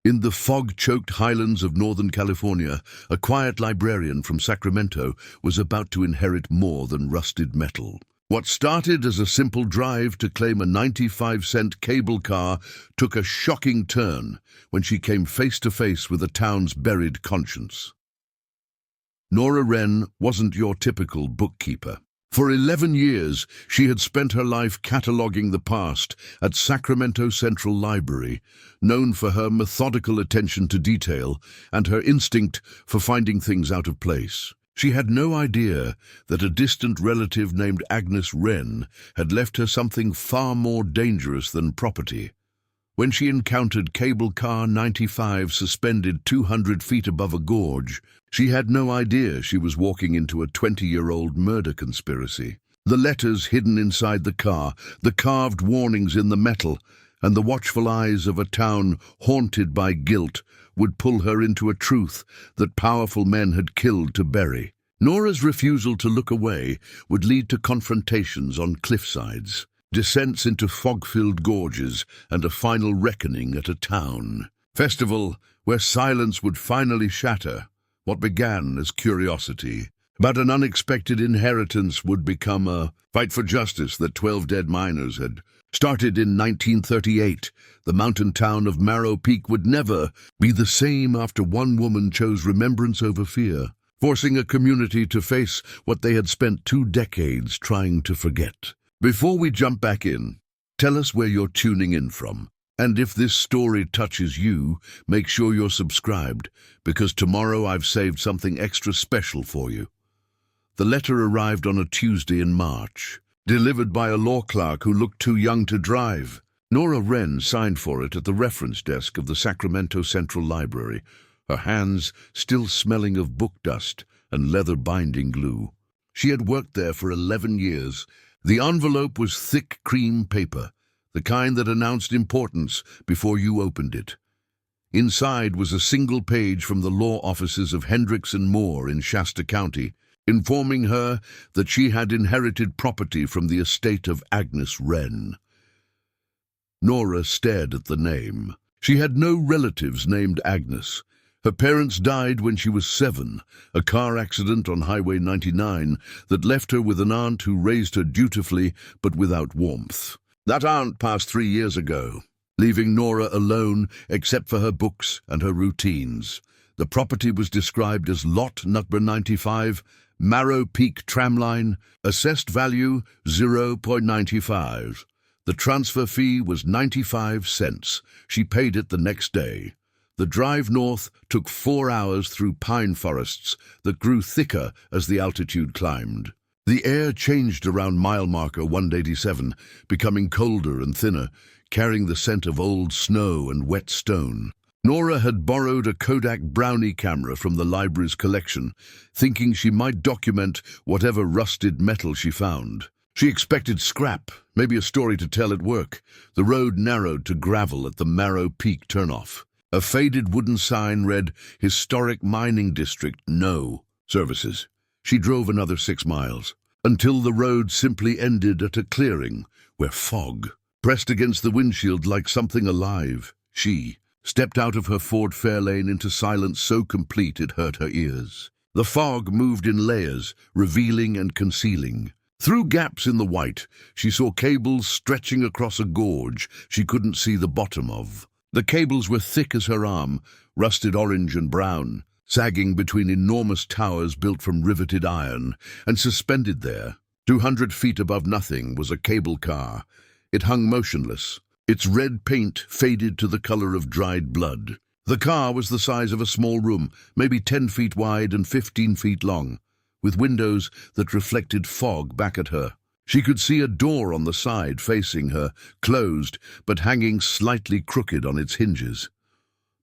In the fog-choked highlands of Northern California, a quiet librarian from Sacramento was about to inherit more than rusted metal. What started as a simple drive to claim a 95-cent cable car took a shocking turn when she came face to face with the town's buried conscience. Nora Wren wasn't your typical bookkeeper. For 11 years, she had spent her life cataloging the past at Sacramento Central Library, known for her methodical attention to detail and her instinct for finding things out of place. She had no idea that a distant relative named Agnes Wren had left her something far more dangerous than property. When she encountered cable car 95 suspended 200 feet above a gorge, she had no idea she was walking into a 20-year-old murder conspiracy. The letters hidden inside the car, the carved warnings in the metal, and the watchful eyes of a town haunted by guilt would pull her into a truth that powerful men had killed to bury. Nora's refusal to look away would lead to confrontations on cliffsides, descents into fog-filled gorges, and a final reckoning at a town festival where silence would finally shatter what began as curiosity. But an unexpected inheritance would become a fight for justice that 12 dead miners had started in 1938. The mountain town of Marrow Peak would never be the same after one woman chose remembrance over fear, forcing a community to face what they had spent 2 decades trying to forget. Before we jump back in, tell us where you're tuning in from. And if this story touches you, make sure you're subscribed, because tomorrow I've saved something extra special for you. The letter arrived on a Tuesday in March, delivered by a law clerk who looked too young to drive. Nora Wren signed for it at the reference desk of the Sacramento Central Library, her hands still smelling of book dust and leather binding glue. She had worked there for 11 years. The envelope was thick cream paper, the kind that announced importance before you opened it. Inside was a single page from the law offices of Hendricks and Moore in Shasta County, informing her that she had inherited property from the estate of Agnes Wren. Nora stared at the name. She had no relatives named Agnes. Her parents died when she was 7, a car accident on Highway 99 that left her with an aunt who raised her dutifully but without warmth. That aunt passed 3 years ago, leaving Nora alone except for her books and her routines. The property was described as Lot Number 95, Marrow Peak Tramline, assessed value $0.95. The transfer fee was 95 cents. She paid it the next day. The drive north took 4 hours through pine forests that grew thicker as the altitude climbed. The air changed around mile marker 187, becoming colder and thinner, carrying the scent of old snow and wet stone. Nora had borrowed a Kodak Brownie camera from the library's collection, thinking she might document whatever rusted metal she found. She expected scrap, maybe a story to tell at work. The road narrowed to gravel at the Marrow Peak turnoff. A faded wooden sign read, "Historic Mining District, No Services." She drove another 6 miles, until the road simply ended at a clearing where fog pressed against the windshield like something alive. She stepped out of her Ford Fairlane into silence so complete it hurt her ears. The fog moved in layers, revealing and concealing. Through gaps in the white, she saw cables stretching across a gorge she couldn't see the bottom of. The cables were thick as her arm, rusted orange and brown, sagging between enormous towers built from riveted iron, and suspended there, 200 feet above nothing, was a cable car. It hung motionless, its red paint faded to the color of dried blood. The car was the size of a small room, maybe 10 feet wide and 15 feet long, with windows that reflected fog back at her. She could see a door on the side facing her, closed but hanging slightly crooked on its hinges.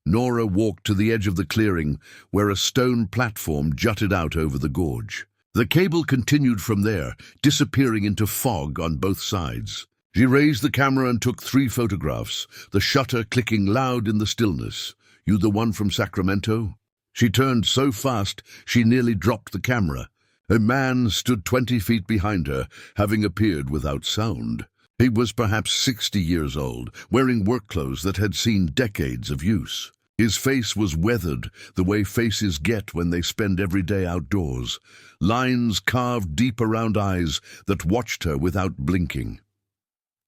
Nora walked to the edge of the clearing, where a stone platform jutted out over the gorge. The cable continued from there, disappearing into fog on both sides. She raised the camera and took 3 photographs, the shutter clicking loud in the stillness. "You the one from Sacramento?" She turned so fast she nearly dropped the camera. A man stood 20 feet behind her, having appeared without sound. He was perhaps 60 years old, wearing work clothes that had seen decades of use. His face was weathered, the way faces get when they spend every day outdoors, lines carved deep around eyes that watched her without blinking.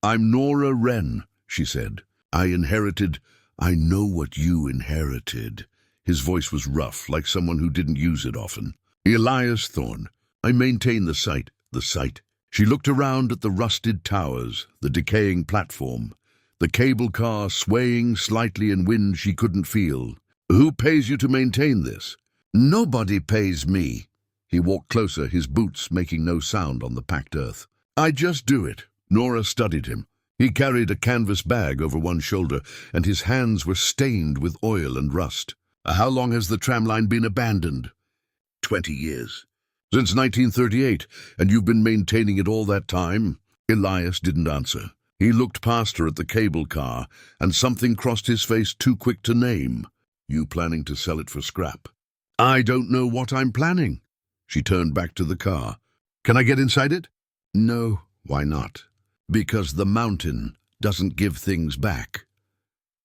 "I'm Nora Wren," she said. "I know what you inherited." His voice was rough, like someone who didn't use it often. "Elias Thorne. I maintain the site. She looked around at the rusted towers, the decaying platform, the cable car swaying slightly in wind she couldn't feel. "Who pays you to maintain this?" "Nobody pays me." He walked closer, his boots making no sound on the packed earth. "I just do it." Nora studied him. He carried a canvas bag over one shoulder, and his hands were stained with oil and rust. "How long has the tramline been abandoned?" 20 years. "Since 1938, and you've been maintaining it all that time?" Elias didn't answer. He looked past her at the cable car, and something crossed his face too quick to name. "You planning to sell it for scrap?" "I don't know what I'm planning." She turned back to the car. "Can I get inside it?" "No." "Why not?" "Because the mountain doesn't give things back."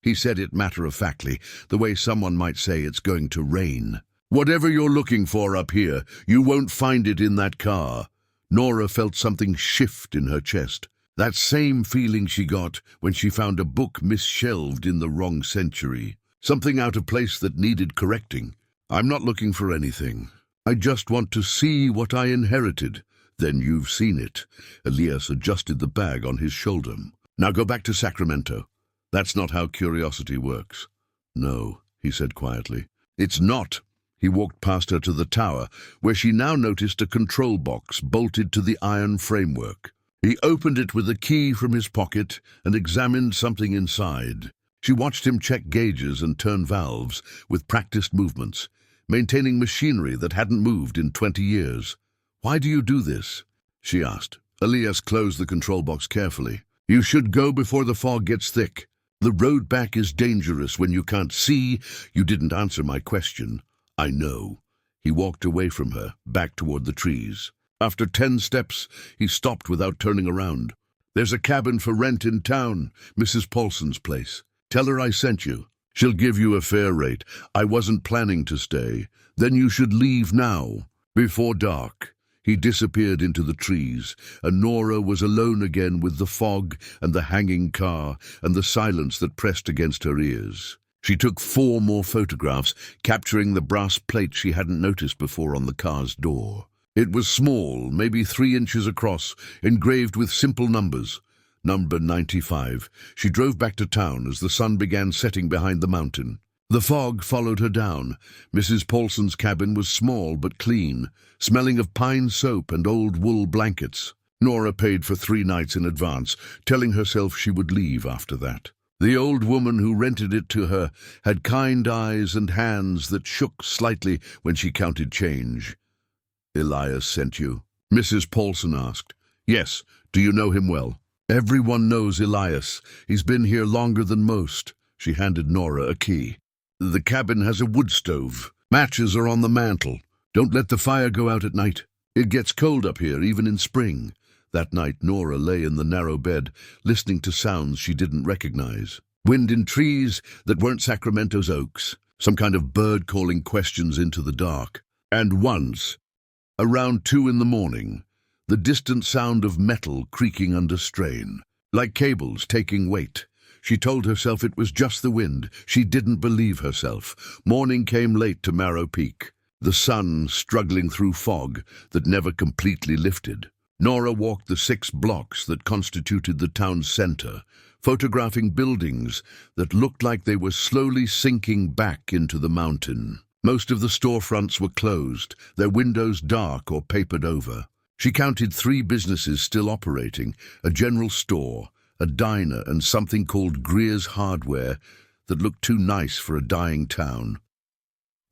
He said it matter-of-factly, the way someone might say it's going to rain. "Whatever you're looking for up here, you won't find it in that car." Nora felt something shift in her chest. That same feeling she got when she found a book misshelved in the wrong century. Something out of place that needed correcting. "I'm not looking for anything. I just want to see what I inherited." "Then you've seen it." Elias adjusted the bag on his shoulder. "Now go back to Sacramento. That's not how curiosity works." "No," he said quietly. "It's not." He walked past her to the tower, where she now noticed a control box bolted to the iron framework. He opened it with a key from his pocket and examined something inside. She watched him check gauges and turn valves with practiced movements, maintaining machinery that hadn't moved in 20 years. "Why do you do this?" she asked. Elias closed the control box carefully. "You should go before the fog gets thick. The road back is dangerous when you can't see." "You didn't answer my question." "I know." He walked away from her, back toward the trees. After 10 steps, he stopped without turning around. "There's a cabin for rent in town, Mrs. Paulson's place. Tell her I sent you. She'll give you a fair rate. I wasn't planning to stay. Then you should leave now, before dark." He disappeared into the trees, and Nora was alone again with the fog and the hanging car and the silence that pressed against her ears. She took 4 more photographs, capturing the brass plate she hadn't noticed before on the car's door. It was small, maybe 3 inches across, engraved with simple numbers. Number 95. She drove back to town as the sun began setting behind the mountain. The fog followed her down. Mrs. Paulson's cabin was small but clean, smelling of pine soap and old wool blankets. Nora paid for 3 nights in advance, telling herself she would leave after that. The old woman who rented it to her had kind eyes and hands that shook slightly when she counted change. "Elias sent you?" Mrs. Paulson asked. "Yes. Do you know him well?" "Everyone knows Elias. He's been here longer than most." She handed Nora a key. "The cabin has a wood stove. Matches are on the mantel. Don't let the fire go out at night. It gets cold up here, even in spring." That night, Nora lay in the narrow bed, listening to sounds she didn't recognize. Wind in trees that weren't Sacramento's oaks. Some kind of bird calling questions into the dark. And once, around 2 in the morning, the distant sound of metal creaking under strain, like cables taking weight. She told herself it was just the wind. She didn't believe herself. Morning came late to Marrow Peak, the sun struggling through fog that never completely lifted. Nora walked the 6 blocks that constituted the town's center, photographing buildings that looked like they were slowly sinking back into the mountain. Most of the storefronts were closed, their windows dark or papered over. She counted 3 businesses still operating, a general store, a diner, and something called Greer's Hardware that looked too nice for a dying town.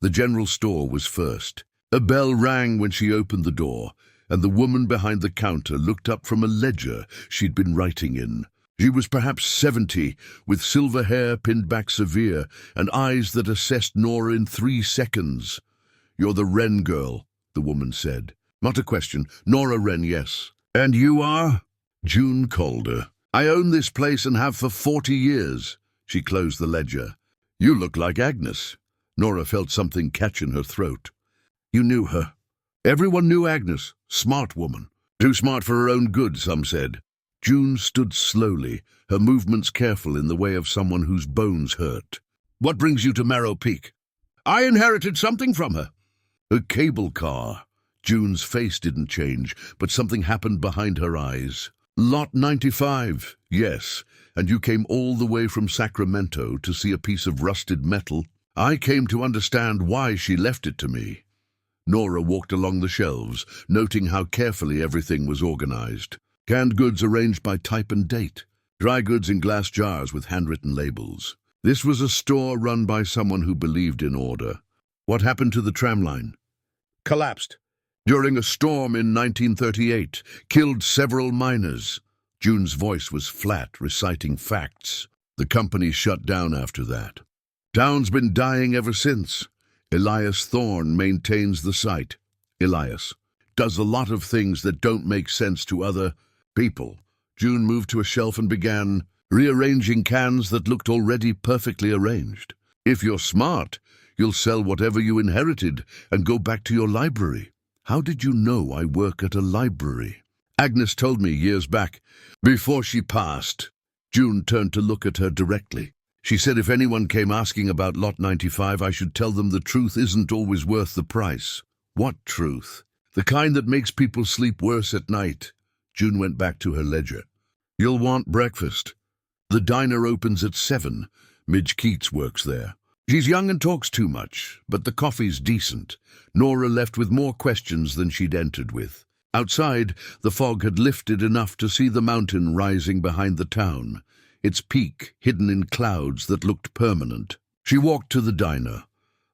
The general store was first. A bell rang when she opened the door, and the woman behind the counter looked up from a ledger she'd been writing in. She was perhaps 70, with silver hair pinned back severe, and eyes that assessed Nora in 3 seconds. "You're the Wren girl," the woman said. Not a question. "Nora Wren, yes." "And you are?" "June Calder. I own this place and have for 40 years." She closed the ledger. You look like Agnes. Nora felt something catch in her throat. You knew her. Everyone knew Agnes. Smart woman. Too smart for her own good, some said. June stood slowly, her movements careful in the way of someone whose bones hurt. What brings you to Marrow Peak? I inherited something from her. A cable car. June's face didn't change, but something happened behind her eyes. Lot 95, yes, and you came all the way from Sacramento to see a piece of rusted metal. I came to understand why she left it to me. Nora walked along the shelves, noting how carefully everything was organized. Canned goods arranged by type and date. Dry goods in glass jars with handwritten labels. This was a store run by someone who believed in order. What happened to the tramline? Collapsed. During a storm in 1938, killed several miners. June's voice was flat, reciting facts. The company shut down after that. Town's been dying ever since. Elias Thorne maintains the site. Elias does a lot of things that don't make sense to other people. June moved to a shelf and began rearranging cans that looked already perfectly arranged. If you're smart, you'll sell whatever you inherited and go back to your library. How did you know I work at a library? Agnes told me years back, before she passed. June turned to look at her directly. She said if anyone came asking about Lot 95, I should tell them the truth isn't always worth the price. What truth? The kind that makes people sleep worse at night. June went back to her ledger. You'll want breakfast. The diner opens at 7. Midge Keats works there. She's young and talks too much, but the coffee's decent. Nora left with more questions than she'd entered with. Outside, the fog had lifted enough to see the mountain rising behind the town, its peak hidden in clouds that looked permanent. She walked to the diner,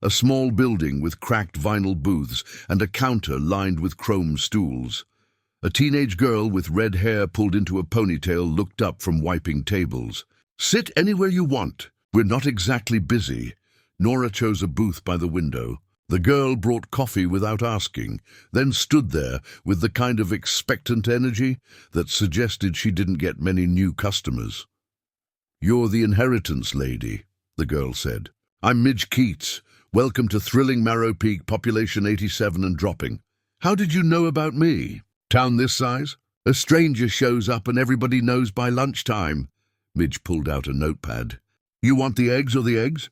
a small building with cracked vinyl booths and a counter lined with chrome stools. A teenage girl with red hair pulled into a ponytail looked up from wiping tables. Sit anywhere you want. We're not exactly busy. Nora chose a booth by the window. The girl brought coffee without asking, then stood there with the kind of expectant energy that suggested she didn't get many new customers. You're the inheritance lady, the girl said. I'm Midge Keats. Welcome to thrilling Marrow Peak, population 87 and dropping. How did you know about me? Town this size? A stranger shows up and everybody knows by lunchtime. Midge pulled out a notepad. You want the eggs or the eggs?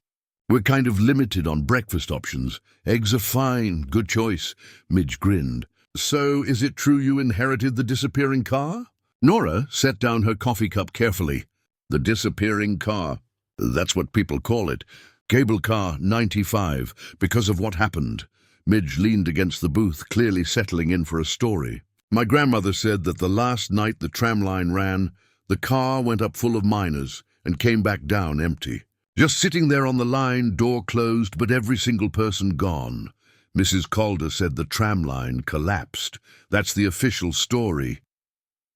We're kind of limited on breakfast options. Eggs are fine, good choice. Midge grinned. So, is it true you inherited the disappearing car? Nora set down her coffee cup carefully. The disappearing car. That's what people call it. Cable car 95, because of what happened. Midge leaned against the booth, clearly settling in for a story. My grandmother said that the last night the tram line ran, the car went up full of miners and came back down empty. Just sitting there on the line, door closed, but every single person gone. Mrs. Calder said the tram line collapsed. That's the official story.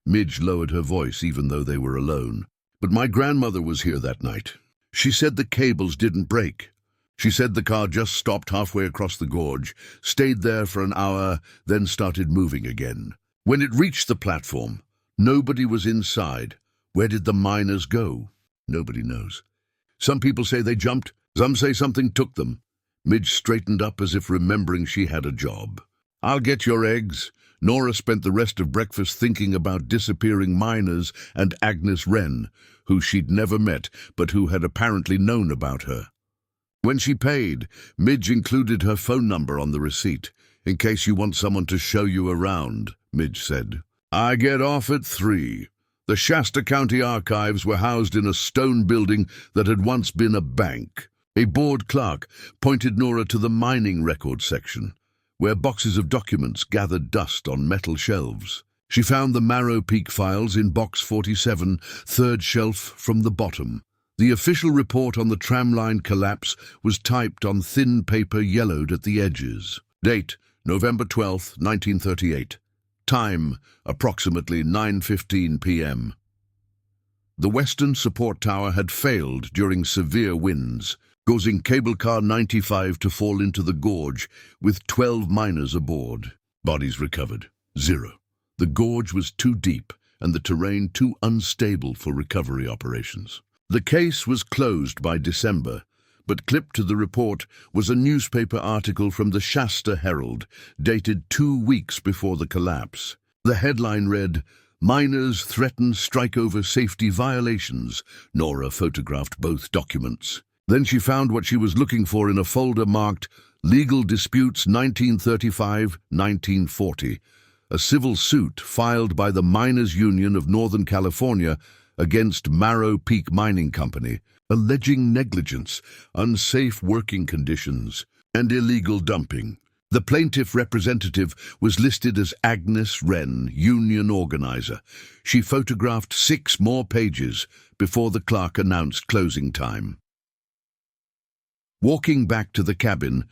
Midge lowered her voice even though they were alone. But my grandmother was here that night. She said the cables didn't break. She said the car just stopped halfway across the gorge, stayed there for an hour, then started moving again. When it reached the platform, nobody was inside. Where did the miners go? Nobody knows. Some people say they jumped, some say something took them. Midge straightened up as if remembering she had a job. I'll get your eggs. Nora spent the rest of breakfast thinking about disappearing miners and Agnes Wren, who she'd never met, but who had apparently known about her. When she paid, Midge included her phone number on the receipt, in case you want someone to show you around, Midge said. I get off at 3. The Shasta County archives were housed in a stone building that had once been a bank. A bored clerk pointed Nora to the mining record section, where boxes of documents gathered dust on metal shelves. She found the Marrow Peak files in box 47, third shelf from the bottom. The official report on the tramline collapse was typed on thin paper yellowed at the edges. Date, November 12, 1938. Time, approximately 9:15 p.m. The western support tower had failed during severe winds, causing cable car 95 to fall into the gorge with 12 miners aboard. Bodies recovered, 0. The gorge was too deep and the terrain too unstable for recovery operations. The case was closed by December, But clipped to the report was a newspaper article from the Shasta Herald, dated 2 weeks before the collapse. The headline read, "Miners threaten strike over safety violations." Nora photographed both documents. Then she found what she was looking for in a folder marked Legal Disputes 1935-1940, a civil suit filed by the Miners Union of Northern California against Marrow Peak Mining Company, alleging negligence, unsafe working conditions, and illegal dumping. The plaintiff representative was listed as Agnes Wren, union organizer. She photographed 6 more pages before the clerk announced closing time. Walking back to the cabin,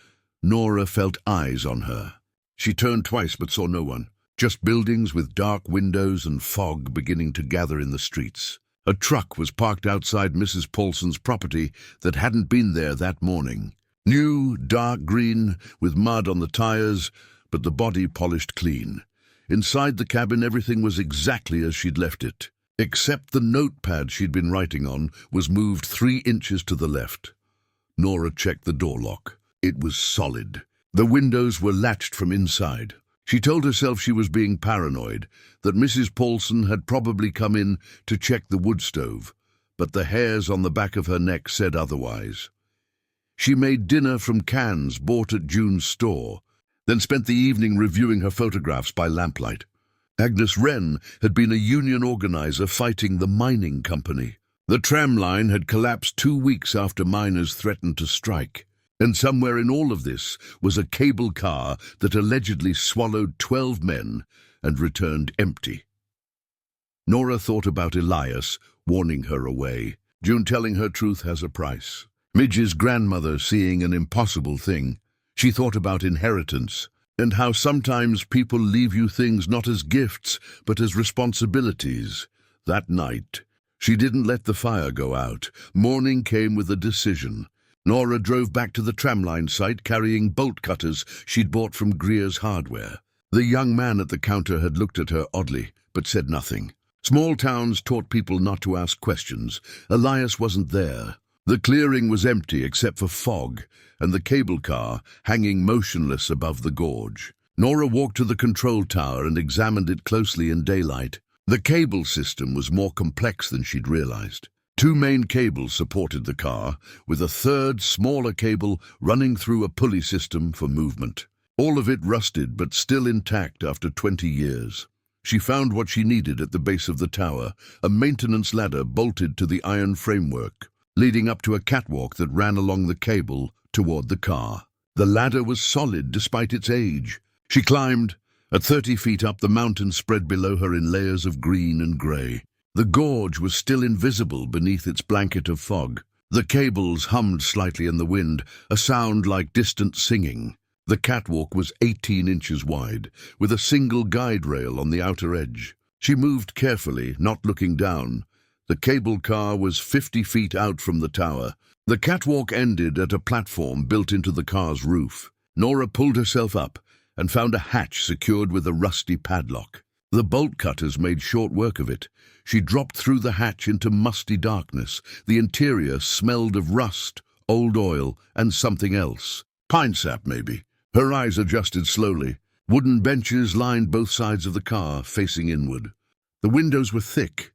Nora felt eyes on her. She turned twice but saw no one, just buildings with dark windows and fog beginning to gather in the streets. A truck was parked outside Mrs. Paulson's property that hadn't been there that morning. New, dark green, with mud on the tires, but the body polished clean. Inside the cabin, everything was exactly as she'd left it, except the notepad she'd been writing on was moved 3 inches to the left. Nora checked the door lock. It was solid. The windows were latched from inside. She told herself she was being paranoid, that Mrs. Paulson had probably come in to check the wood stove, but the hairs on the back of her neck said otherwise. She made dinner from cans bought at June's store, then spent the evening reviewing her photographs by lamplight. Agnes Wren had been a union organizer fighting the mining company. The tram line had collapsed 2 weeks after miners threatened to strike. And somewhere in all of this was a cable car that allegedly swallowed 12 men and returned empty. Nora thought about Elias warning her away. June telling her truth has a price. Midge's grandmother seeing an impossible thing. She thought about inheritance and how sometimes people leave you things not as gifts but as responsibilities. That night, she didn't let the fire go out. Morning came with a decision. Nora drove back to the tramline site carrying bolt cutters she'd bought from Greer's Hardware. The young man at the counter had looked at her oddly, but said nothing. Small towns taught people not to ask questions. Elias wasn't there. The clearing was empty except for fog and the cable car hanging motionless above the gorge. Nora walked to the control tower and examined it closely in daylight. The cable system was more complex than she'd realized. 2 main cables supported the car, with a third, smaller cable running through a pulley system for movement. All of it rusted but still intact after 20 years. She found what she needed at the base of the tower, a maintenance ladder bolted to the iron framework, leading up to a catwalk that ran along the cable toward the car. The ladder was solid despite its age. She climbed. At 30 feet up, the mountain spread below her in layers of green and gray. The gorge was still invisible beneath its blanket of fog. The cables hummed slightly in the wind, a sound like distant singing. The catwalk was 18 inches wide, with a single guide rail on the outer edge. She moved carefully, not looking down. The cable car was 50 feet out from the tower. The catwalk ended at a platform built into the car's roof. Nora pulled herself up and found a hatch secured with a rusty padlock. The bolt cutters made short work of it. She dropped through the hatch into musty darkness. The interior smelled of rust, old oil, and something else. Pine sap, maybe. Her eyes adjusted slowly. Wooden benches lined both sides of the car, facing inward. The windows were thick.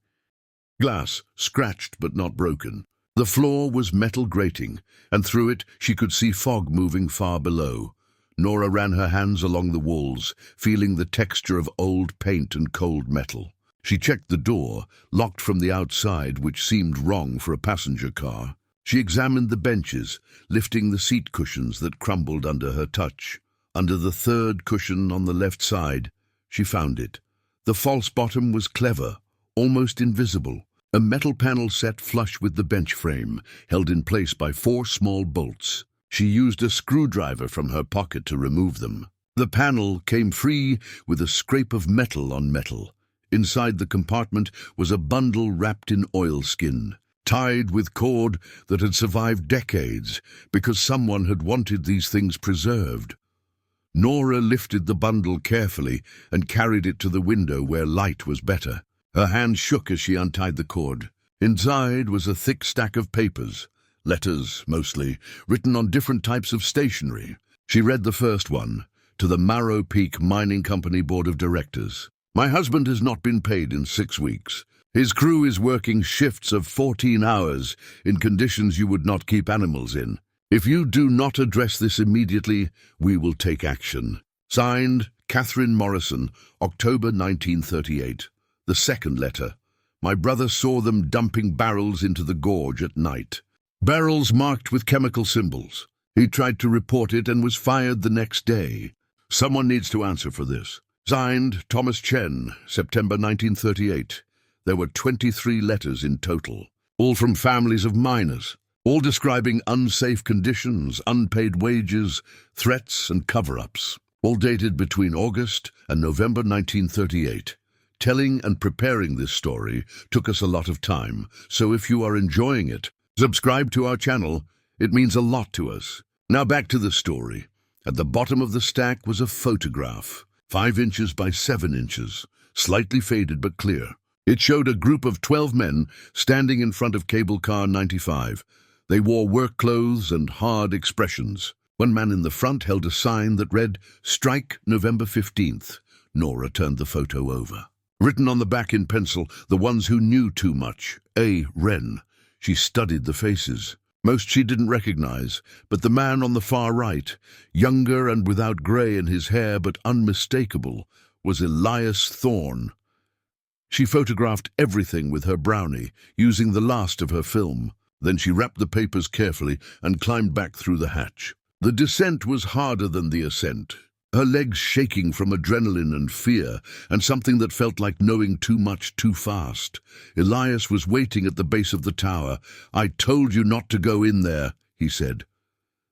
Glass, scratched but not broken. The floor was metal grating, and through it she could see fog moving far below. Nora ran her hands along the walls, feeling the texture of old paint and cold metal. She checked the door, locked from the outside, which seemed wrong for a passenger car. She examined the benches, lifting the seat cushions that crumbled under her touch. Under the third cushion on the left side, she found it. The false bottom was clever, almost invisible. A metal panel set flush with the bench frame, held in place by 4 small bolts. She used a screwdriver from her pocket to remove them. The panel came free with a scrape of metal on metal. Inside the compartment was a bundle wrapped in oilskin, tied with cord that had survived decades because someone had wanted these things preserved. Nora lifted the bundle carefully and carried it to the window where light was better. Her hand shook as she untied the cord. Inside was a thick stack of papers, letters mostly, written on different types of stationery. She read the first one, to the Marrow Peak Mining Company Board of Directors. My husband has not been paid in 6 weeks. His crew is working shifts of 14 hours in conditions you would not keep animals in. If you do not address this immediately, we will take action. Signed, Catherine Morrison, October 1938. The second letter. My brother saw them dumping barrels into the gorge at night. Barrels marked with chemical symbols. He tried to report it and was fired the next day. Someone needs to answer for this. Signed, Thomas Chen, September 1938. There were 23 letters in total, all from families of miners, all describing unsafe conditions, unpaid wages, threats and cover-ups, all dated between August and November 1938. Telling and preparing this story took us a lot of time, so if you are enjoying it, subscribe to our channel. It means a lot to us. Now back to the story. At the bottom of the stack was a photograph, 5 inches by 7 inches, slightly faded but clear. It showed a group of 12 men standing in front of cable car 95. They wore work clothes and hard expressions. One man in the front held a sign that read, "Strike November 15th. Nora turned the photo over. Written on the back in pencil, the ones who knew too much. A. Wren. She studied the faces. Most she didn't recognize, but the man on the far right, younger and without grey in his hair but unmistakable, was Elias Thorne. She photographed everything with her brownie, using the last of her film. Then she wrapped the papers carefully and climbed back through the hatch. The descent was harder than the ascent, her legs shaking from adrenaline and fear, and something that felt like knowing too much too fast. Elias was waiting at the base of the tower. "I told you not to go in there," he said.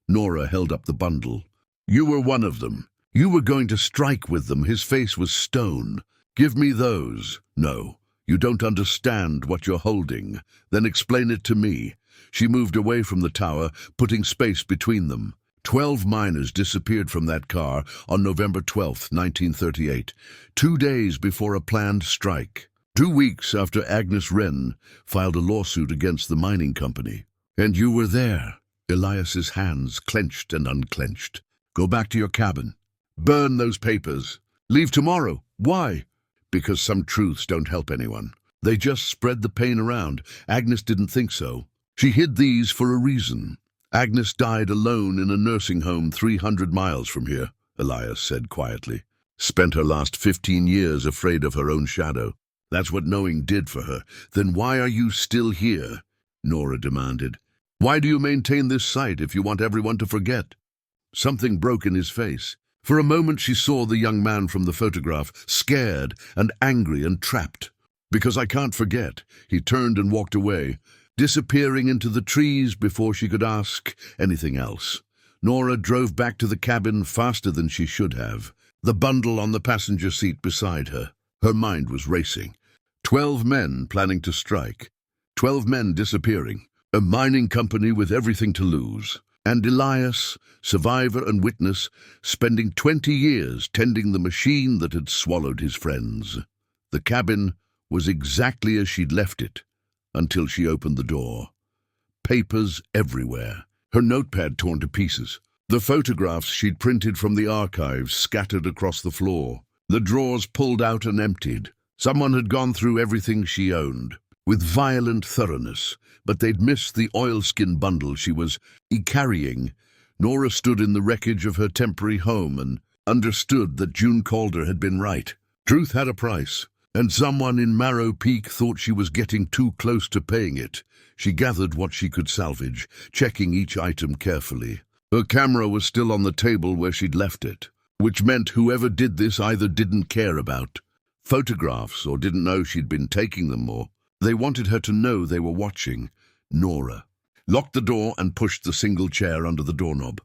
Nora held up the bundle. "You were one of them. You were going to strike with them." His face was stone. "Give me those." "No, you don't understand what you're holding." "Then explain it to me." She moved away from the tower, putting space between them. 12 miners disappeared from that car on November 12, 1938, 2 days before a planned strike. 2 weeks after Agnes Wren filed a lawsuit against the mining company. "And you were there." Elias's hands clenched and unclenched. "Go back to your cabin. Burn those papers. Leave tomorrow." "Why?" "Because some truths don't help anyone. They just spread the pain around." Agnes didn't think so. "She hid these for a reason." "Agnes died alone in a nursing home 300 miles from here," Elias said quietly. "Spent her last 15 years afraid of her own shadow. That's what knowing did for her." "Then why are you still here?" Nora demanded. "Why do you maintain this site if you want everyone to forget?" Something broke in his face. For a moment she saw the young man from the photograph, scared and angry and trapped. "Because I can't forget." He turned and walked away, disappearing into the trees before she could ask anything else. Nora drove back to the cabin faster than she should have, the bundle on the passenger seat beside her. Her mind was racing. 12 men planning to strike. 12 men disappearing. A mining company with everything to lose. And Elias, survivor and witness, spending 20 years tending the machine that had swallowed his friends. The cabin was exactly as she'd left it, until she opened the door. Papers everywhere, her notepad torn to pieces, the photographs she'd printed from the archives scattered across the floor, the drawers pulled out and emptied. Someone had gone through everything she owned, with violent thoroughness, but they'd missed the oilskin bundle she was carrying. Nora stood in the wreckage of her temporary home and understood that June Calder had been right. Truth had a price, and someone in Marrow Peak thought she was getting too close to paying it. She gathered what she could salvage, checking each item carefully. Her camera was still on the table where she'd left it, which meant whoever did this either didn't care about photographs or didn't know she'd been taking them, or they wanted her to know they were watching. Nora locked the door and pushed the single chair under the doorknob.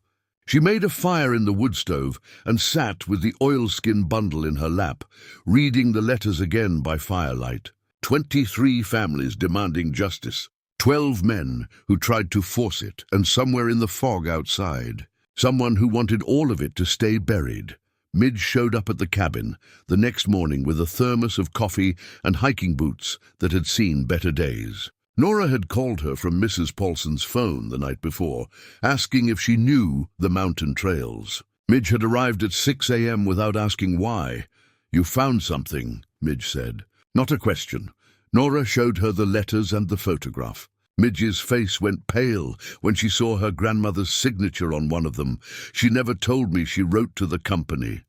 She made a fire in the wood stove and sat with the oilskin bundle in her lap, reading the letters again by firelight. 23 families demanding justice. 12 men who tried to force it, and somewhere in the fog outside, someone who wanted all of it to stay buried. Midge showed up at the cabin the next morning with a thermos of coffee and hiking boots that had seen better days. Nora had called her from Mrs. Paulson's phone the night before, asking if she knew the mountain trails. Midge had arrived at 6 a.m. without asking why. "You found something," Midge said. Not a question. Nora showed her the letters and the photograph. Midge's face went pale when she saw her grandmother's signature on one of them. "She never told me she wrote to the company."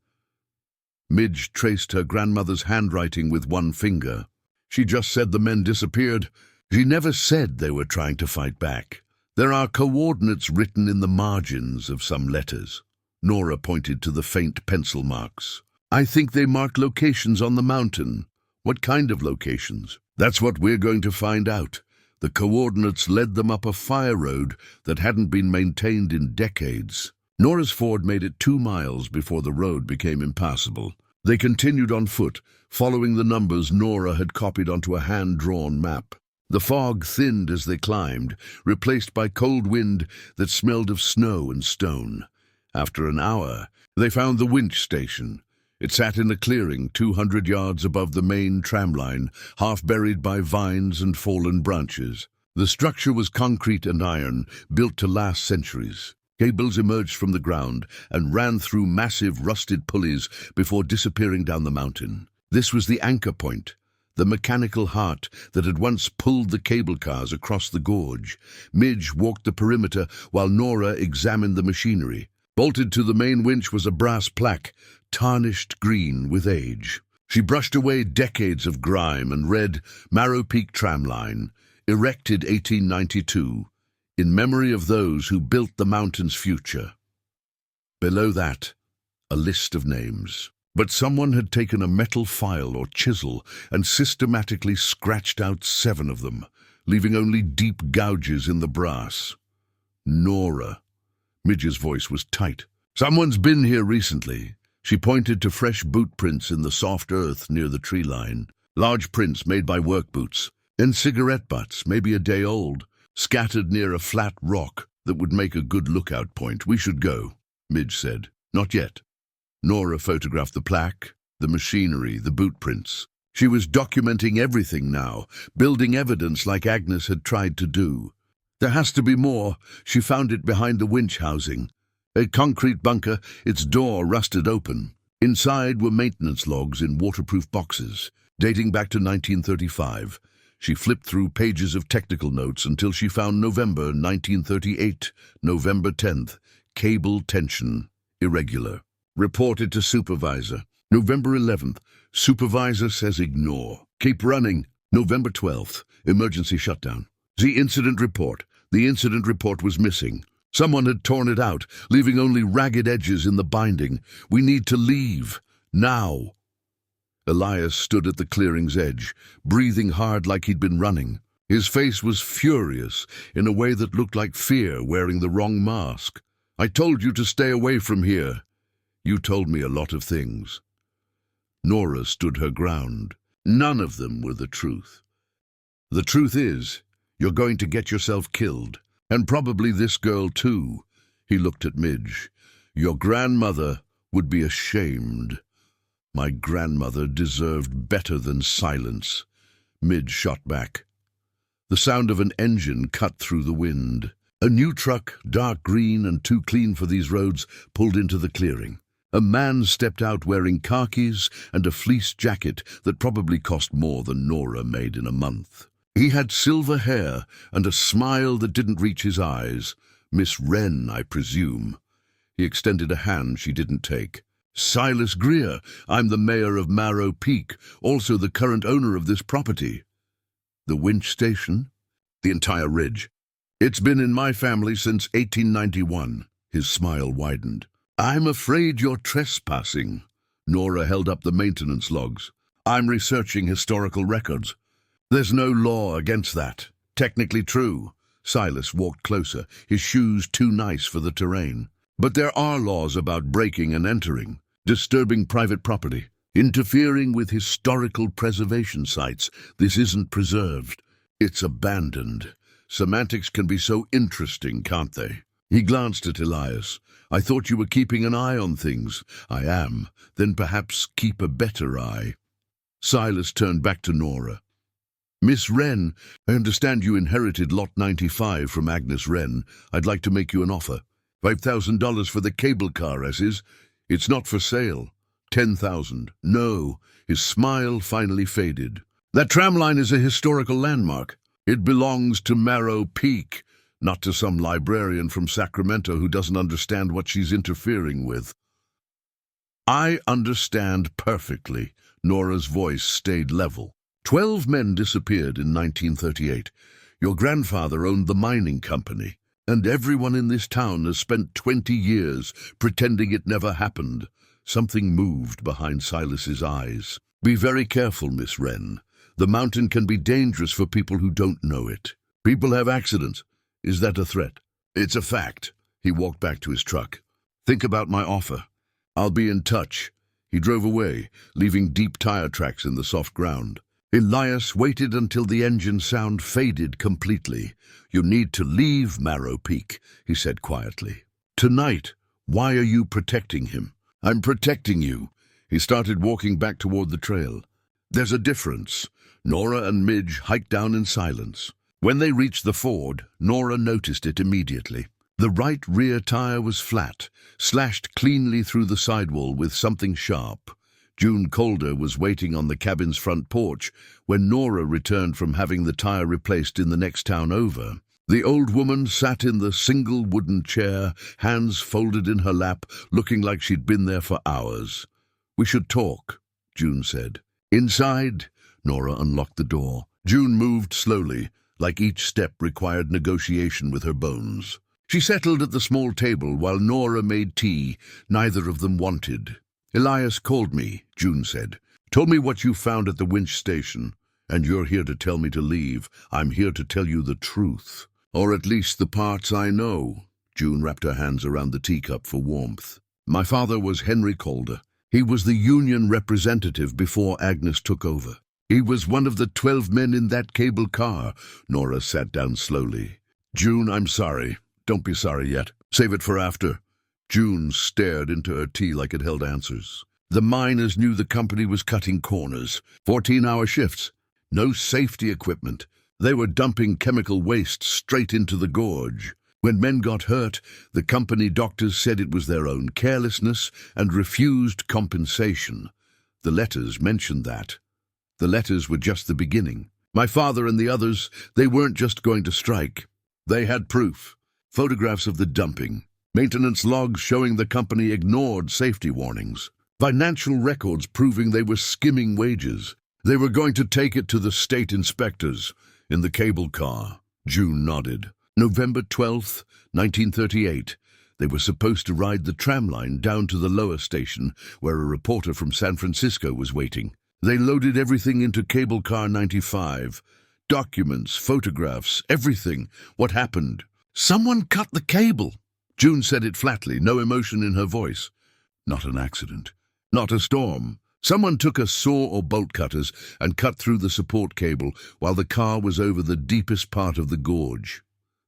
Midge traced her grandmother's handwriting with one finger. "She just said the men disappeared. She never said they were trying to fight back. There are coordinates written in the margins of some letters." Nora pointed to the faint pencil marks. "I think they mark locations on the mountain." "What kind of locations?" "That's what we're going to find out." The coordinates led them up a fire road that hadn't been maintained in decades. Nora's Ford made it 2 miles before the road became impassable. They continued on foot, following the numbers Nora had copied onto a hand-drawn map. The fog thinned as they climbed, replaced by cold wind that smelled of snow and stone. After an hour, they found the winch station. It sat in a clearing 200 yards above the main tram line, half buried by vines and fallen branches. The structure was concrete and iron, built to last centuries. Cables emerged from the ground and ran through massive rusted pulleys before disappearing down the mountain. This was the anchor point, the mechanical heart that had once pulled the cable cars across the gorge. Midge walked the perimeter while Nora examined the machinery. Bolted to the main winch was a brass plaque, tarnished green with age. She brushed away decades of grime and read "Marrow Peak Tram Line, erected 1892, in memory of those who built the mountain's future." Below that, a list of names. But someone had taken a metal file or chisel and systematically scratched out 7 of them, leaving only deep gouges in the brass. Nora. Midge's voice was tight. "Someone's been here recently." She pointed to fresh boot prints in the soft earth near the tree line. Large prints made by work boots, and cigarette butts, maybe a day old, scattered near a flat rock that would make a good lookout point. "We should go," Midge said. "Not yet." Nora photographed the plaque, the machinery, the boot prints. She was documenting everything now, building evidence like Agnes had tried to do. "There has to be more." She found it behind the winch housing. A concrete bunker, its door rusted open. Inside were maintenance logs in waterproof boxes, dating back to 1935. She flipped through pages of technical notes until she found November 1938, November 10th, cable tension, irregular. Reported to supervisor. November 11th, supervisor says ignore. Keep running. November 12th, emergency shutdown. The incident report. The incident report was missing. Someone had torn it out, leaving only ragged edges in the binding. "We need to leave. Now." Elias stood at the clearing's edge, breathing hard like he'd been running. His face was furious, in a way that looked like fear wearing the wrong mask. "I told you to stay away from here." "You told me a lot of things." Nora stood her ground. None of them were the truth. "The truth is, you're going to get yourself killed. And probably this girl too." He looked at Midge. "Your grandmother would be ashamed." "My grandmother deserved better than silence." Midge shot back. The sound of an engine cut through the wind. A new truck, dark green and too clean for these roads, pulled into the clearing. A man stepped out wearing khakis and a fleece jacket that probably cost more than Nora made in a month. He had silver hair and a smile that didn't reach his eyes. "Miss Wren, I presume." He extended a hand she didn't take. "Silas Greer. I'm the mayor of Marrow Peak, also the current owner of this property." "The winch station?" "The entire ridge. It's been in my family since 1891. His smile widened. "I'm afraid you're trespassing." Nora held up the maintenance logs. "I'm researching historical records." "There's no law against that." "Technically true." Silas walked closer, his shoes too nice for the terrain. "But there are laws about breaking and entering, disturbing private property, interfering with historical preservation sites. This isn't preserved. It's abandoned. Semantics can be so interesting, can't they?" He glanced at Elias. "I thought you were keeping an eye on things." "I am. Then perhaps keep a better eye." Silas turned back to Nora. Miss Wren, I understand you inherited Lot 95 from Agnes Wren. I'd like to make you an offer. $5,000 for the cable car, as is. It's not for sale. 10,000. No. His smile finally faded. That tram line is a historical landmark. It belongs to Marrow Peak, not to some librarian from Sacramento who doesn't understand what she's interfering with. I understand perfectly. Nora's voice stayed level. 12 men disappeared in 1938. Your grandfather owned the mining company, and everyone in this town has spent 20 years pretending it never happened. Something moved behind Silas's eyes. Be very careful, Miss Wren. The mountain can be dangerous for people who don't know it. People have accidents. Is that a threat? It's a fact. He walked back to his truck. Think about my offer. I'll be in touch. He drove away, leaving deep tire tracks in the soft ground. Elias waited until the engine sound faded completely. You need to leave Marrow Peak, he said quietly. Tonight. Why are you protecting him? I'm protecting you. He started walking back toward the trail. There's a difference. Nora and Midge hiked down in silence. When they reached the ford, Nora noticed it immediately. The right rear tire was flat, slashed cleanly through the sidewall with something sharp. June Calder was waiting on the cabin's front porch when Nora returned from having the tire replaced in the next town over. The old woman sat in the single wooden chair, hands folded in her lap, looking like she'd been there for hours. We should talk, June said. Inside, Nora unlocked the door. June moved slowly, like each step required negotiation with her bones. She settled at the small table while Nora made tea. Neither of them wanted. Elias called me, June said. Told me what you found at the winch station. And you're here to tell me to leave. I'm here to tell you the truth. Or at least the parts I know. June wrapped her hands around the teacup for warmth. My father was Henry Calder. He was the union representative before Agnes took over. He was one of the 12 men in that cable car. Nora sat down slowly. June, I'm sorry. Don't be sorry yet. Save it for after. June stared into her tea like it held answers. The miners knew the company was cutting corners. 14-hour shifts. No safety equipment. They were dumping chemical waste straight into the gorge. When men got hurt, the company doctors said it was their own carelessness and refused compensation. The letters mentioned that. The letters were just the beginning. My father and the others, they weren't just going to strike. They had proof. Photographs of the dumping. Maintenance logs showing the company ignored safety warnings. Financial records proving they were skimming wages. They were going to take it to the state inspectors in the cable car. June nodded. November 12th, 1938. They were supposed to ride the tram line down to the lower station where a reporter from San Francisco was waiting. They loaded everything into cable car 95. Documents, photographs, everything. What happened? Someone cut the cable. June said it flatly, no emotion in her voice. Not an accident. Not a storm. Someone took a saw or bolt cutters and cut through the support cable while the car was over the deepest part of the gorge.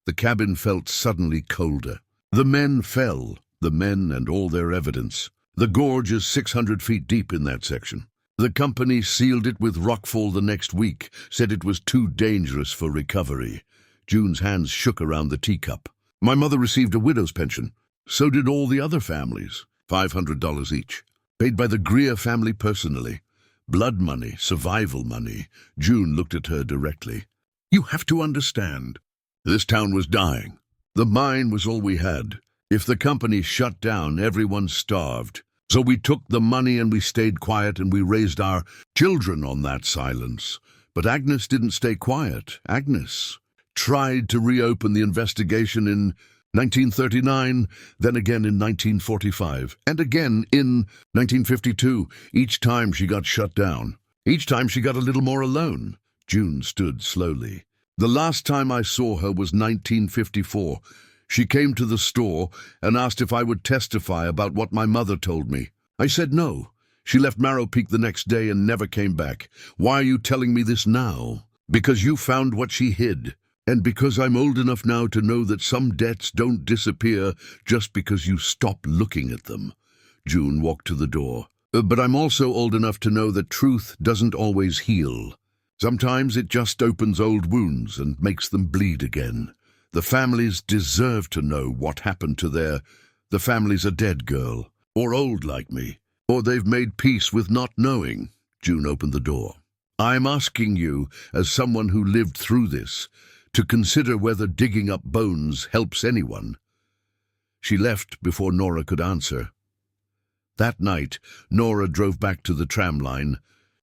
The cabin felt suddenly colder. The men fell, the men and all their evidence. The gorge is 600 feet deep in that section. The company sealed it with rockfall the next week, said it was too dangerous for recovery. June's hands shook around the teacup. My mother received a widow's pension. So did all the other families. $500 each. Paid by the Greer family personally. Blood money, survival money. June looked at her directly. You have to understand. This town was dying. The mine was all we had. If the company shut down, everyone starved. So we took the money and we stayed quiet and we raised our children on that silence. But Agnes didn't stay quiet. Agnes tried to reopen the investigation in 1939, then again in 1945, and again in 1952. Each time she got shut down. Each time she got a little more alone. June stood slowly. The last time I saw her was 1954. She came to the store and asked if I would testify about what my mother told me. I said no. She left Marrow Peak the next day and never came back. Why are you telling me this now? Because you found what she hid. And because I'm old enough now to know that some debts don't disappear just because you stop looking at them. June walked to the door. But I'm also old enough to know that truth doesn't always heal. Sometimes it just opens old wounds and makes them bleed again. The families deserve to know what happened to the family's a dead girl, or old like me, or they've made peace with not knowing. June opened the door. I'm asking you, as someone who lived through this, to consider whether digging up bones helps anyone. She left before Nora could answer. That night, Nora drove back to the tram line.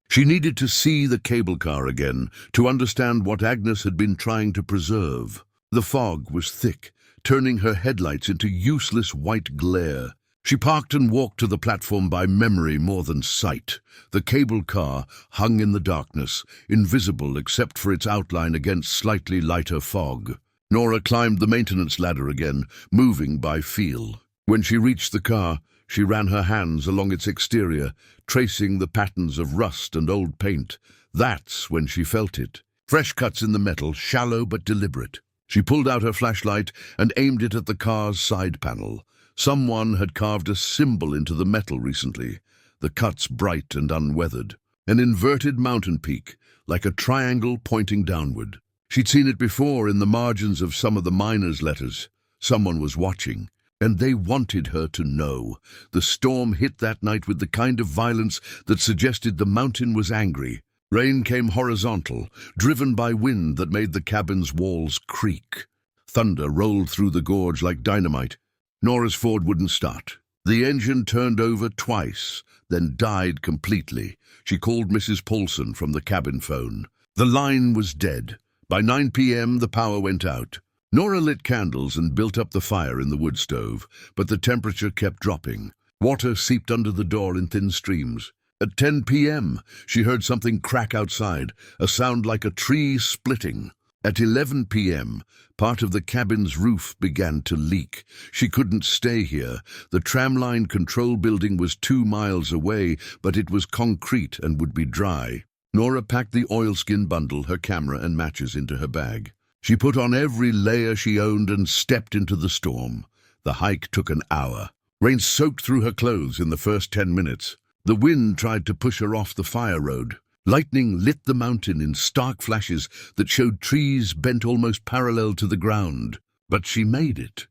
She needed to see the cable car again, to understand what Agnes had been trying to preserve. The fog was thick, turning her headlights into useless white glare. She parked and walked to the platform by memory more than sight. The cable car hung in the darkness, invisible except for its outline against slightly lighter fog. Nora climbed the maintenance ladder again, moving by feel. When she reached the car, she ran her hands along its exterior, tracing the patterns of rust and old paint. That's when she felt it. Fresh cuts in the metal, shallow but deliberate. She pulled out her flashlight and aimed it at the car's side panel. Someone had carved a symbol into the metal recently, the cuts bright and unweathered. An inverted mountain peak, like a triangle pointing downward. She'd seen it before in the margins of some of the miners' letters. Someone was watching, and they wanted her to know. The storm hit that night with the kind of violence that suggested the mountain was angry. Rain came horizontal, driven by wind that made the cabin's walls creak. Thunder rolled through the gorge like dynamite. Nora's Ford wouldn't start. The engine turned over twice, then died completely. She called Mrs. Paulson from the cabin phone. The line was dead. By 9 p.m. the power went out. Nora lit candles and built up the fire in the wood stove, but the temperature kept dropping. Water seeped under the door in thin streams. At 10 p.m., she heard something crack outside, a sound like a tree splitting. At 11 p.m., part of the cabin's roof began to leak. She couldn't stay here. The tramline control building was 2 miles away, but it was concrete and would be dry. Nora packed the oilskin bundle, her camera and matches into her bag. She put on every layer she owned and stepped into the storm. The hike took an hour. Rain soaked through her clothes in the first 10 minutes. The wind tried to push her off the fire road. Lightning lit the mountain in stark flashes that showed trees bent almost parallel to the ground. But she made it.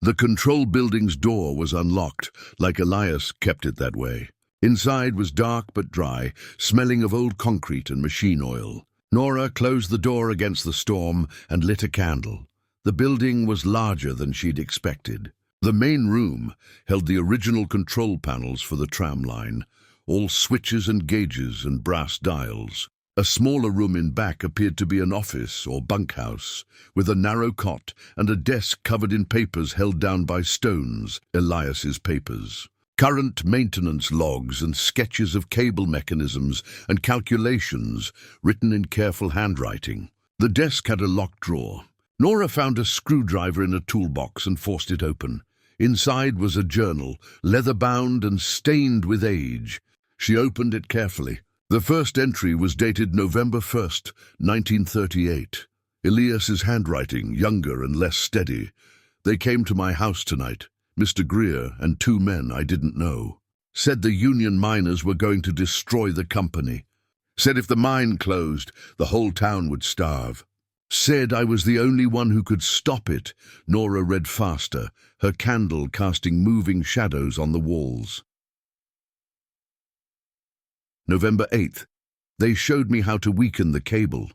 The control building's door was unlocked, like Elias kept it that way. Inside was dark but dry, smelling of old concrete and machine oil. Nora closed the door against the storm and lit a candle. The building was larger than she'd expected. The main room held the original control panels for the tram line, all switches and gauges and brass dials. A smaller room in back appeared to be an office or bunkhouse, with a narrow cot and a desk covered in papers held down by stones, Elias's papers. Current maintenance logs and sketches of cable mechanisms and calculations written in careful handwriting. The desk had a locked drawer. Nora found a screwdriver in a toolbox and forced it open. Inside was a journal, leather-bound and stained with age. She opened it carefully. The first entry was dated November 1st, 1938. Elias's handwriting, younger and less steady. They came to my house tonight. Mr. Greer and 2 men I didn't know. Said the union miners were going to destroy the company. Said if the mine closed, the whole town would starve. Said I was the only one who could stop it. Nora read faster, her candle casting moving shadows on the walls. November 8th. They showed me how to weaken the cable.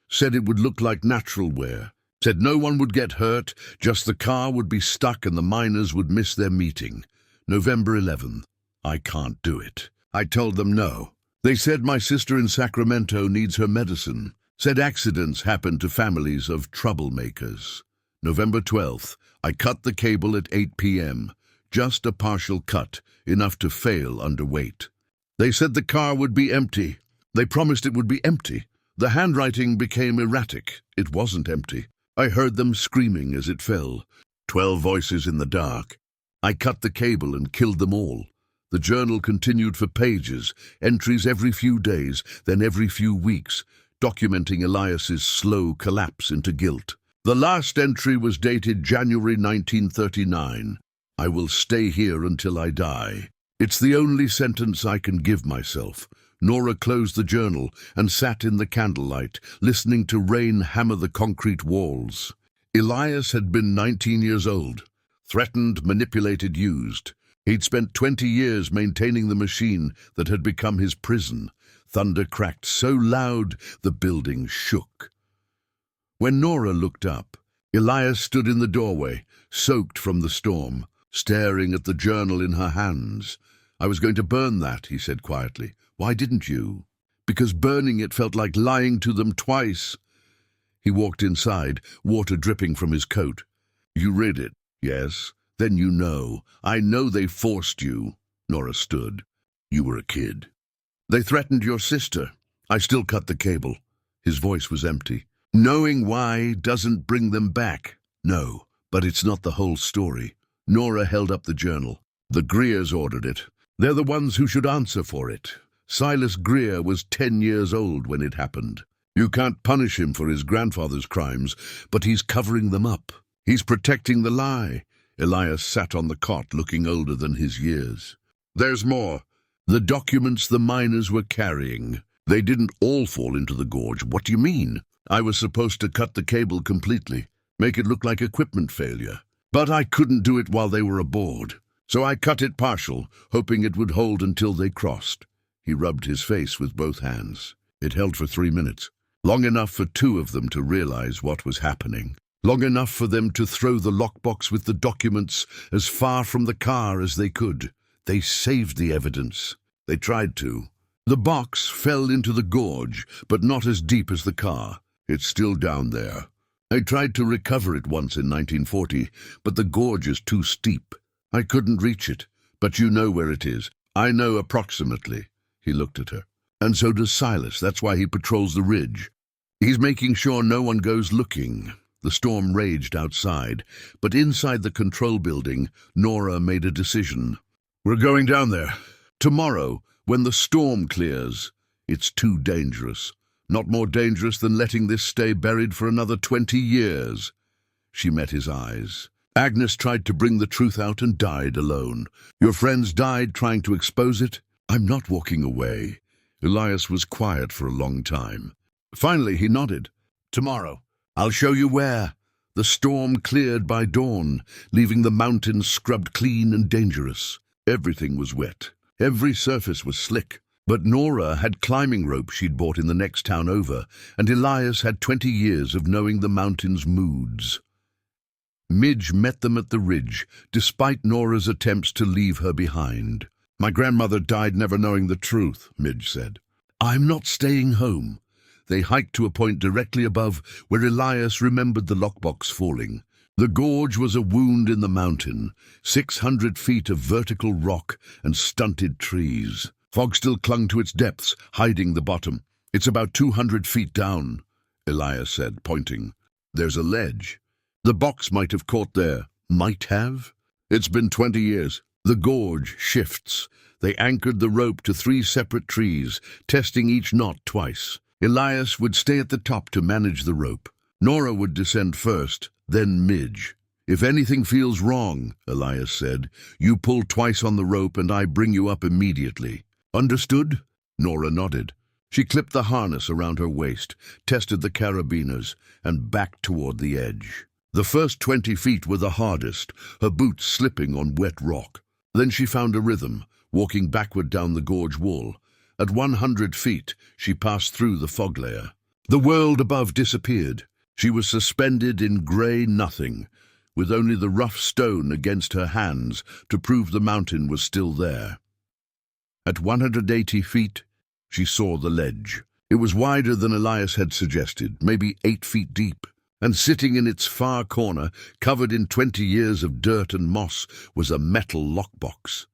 Said it would look like natural wear. Said no one would get hurt, just the car would be stuck and the miners would miss their meeting. November 11th. I can't do it. I told them no. They said my sister in Sacramento needs her medicine. Said accidents happen to families of troublemakers. November 12th. I cut the cable at 8 p.m. Just a partial cut, enough to fail under weight. They said the car would be empty. They promised it would be empty. The handwriting became erratic. It wasn't empty. I heard them screaming as it fell. 12 voices in the dark. I cut the cable and killed them all. The journal continued for pages, entries every few days, then every few weeks, documenting Elias's slow collapse into guilt. The last entry was dated January 1939. I will stay here until I die. It's the only sentence I can give myself. Nora closed the journal and sat in the candlelight, listening to rain hammer the concrete walls. Elias had been 19 years old, threatened, manipulated, used. He'd spent 20 years maintaining the machine that had become his prison. Thunder cracked so loud the building shook. When Nora looked up, Elias stood in the doorway, soaked from the storm, staring at the journal in her hands. "I was going to burn that," he said quietly. "Why didn't you?" "Because burning it felt like lying to them twice." He walked inside, water dripping from his coat. "You read it?" "Yes." "Then you know. I know they forced you." Nora stood. "You were a kid." "They threatened your sister." "I still cut the cable." His voice was empty. "Knowing why doesn't bring them back." "No, but it's not the whole story." Nora held up the journal. "The Greers ordered it. They're the ones who should answer for it. Silas Greer was 10 years old when it happened. You can't punish him for his grandfather's crimes, but he's covering them up. He's protecting the lie." Elias sat on the cot, looking older than his years. "There's more. The documents the miners were carrying. They didn't all fall into the gorge." "What do you mean?" "I was supposed to cut the cable completely, make it look like equipment failure. But I couldn't do it while they were aboard. So I cut it partial, hoping it would hold until they crossed." He rubbed his face with both hands. It held for 3 minutes, long enough for 2 of them to realize what was happening. Long enough for them to throw the lockbox with the documents as far from the car as they could. They saved the evidence. They tried to. The box fell into the gorge, but not as deep as the car. It's still down there. I tried to recover it once in 1940, but the gorge is too steep. I couldn't reach it, but you know where it is. I know approximately. He looked at her. And so does Silas. That's why he patrols the ridge. He's making sure no one goes looking. The storm raged outside, but inside the control building, Nora made a decision. "We're going down there. Tomorrow, when the storm clears. It's too dangerous. Not more dangerous than letting this stay buried for another 20 years. She met his eyes. "Agnes tried to bring the truth out and died alone. Your friends died trying to expose it. I'm not walking away." Elias was quiet for a long time. Finally, he nodded. "Tomorrow. I'll show you where." The storm cleared by dawn, leaving the mountains scrubbed clean and dangerous. Everything was wet. Every surface was slick. But Nora had climbing rope she'd bought in the next town over, and Elias had 20 years of knowing the mountain's moods. Midge met them at the ridge, despite Nora's attempts to leave her behind. "My grandmother died never knowing the truth," Midge said. "I'm not staying home." They hiked to a point directly above where Elias remembered the lockbox falling. The gorge was a wound in the mountain, 600 feet of vertical rock and stunted trees. Fog still clung to its depths, hiding the bottom. "It's about 200 feet down," Elias said, pointing. "There's a ledge. The box might have caught there." "Might have?" "It's been 20 years. The gorge shifts." They anchored the rope to 3 separate trees, testing each knot twice. Elias would stay at the top to manage the rope. Nora would descend first, then Midge. "If anything feels wrong," Elias said, "you pull twice on the rope and I bring you up immediately." "Understood?" Nora nodded. She clipped the harness around her waist, tested the carabiners, and backed toward the edge. The first 20 feet were the hardest, her boots slipping on wet rock. Then she found a rhythm, walking backward down the gorge wall. At 100 feet, she passed through the fog layer. The world above disappeared. She was suspended in grey nothing, with only the rough stone against her hands to prove the mountain was still there. At 180 feet, she saw the ledge. It was wider than Elias had suggested, maybe 8 feet deep. And sitting in its far corner, covered in 20 years of dirt and moss, was a metal lockbox.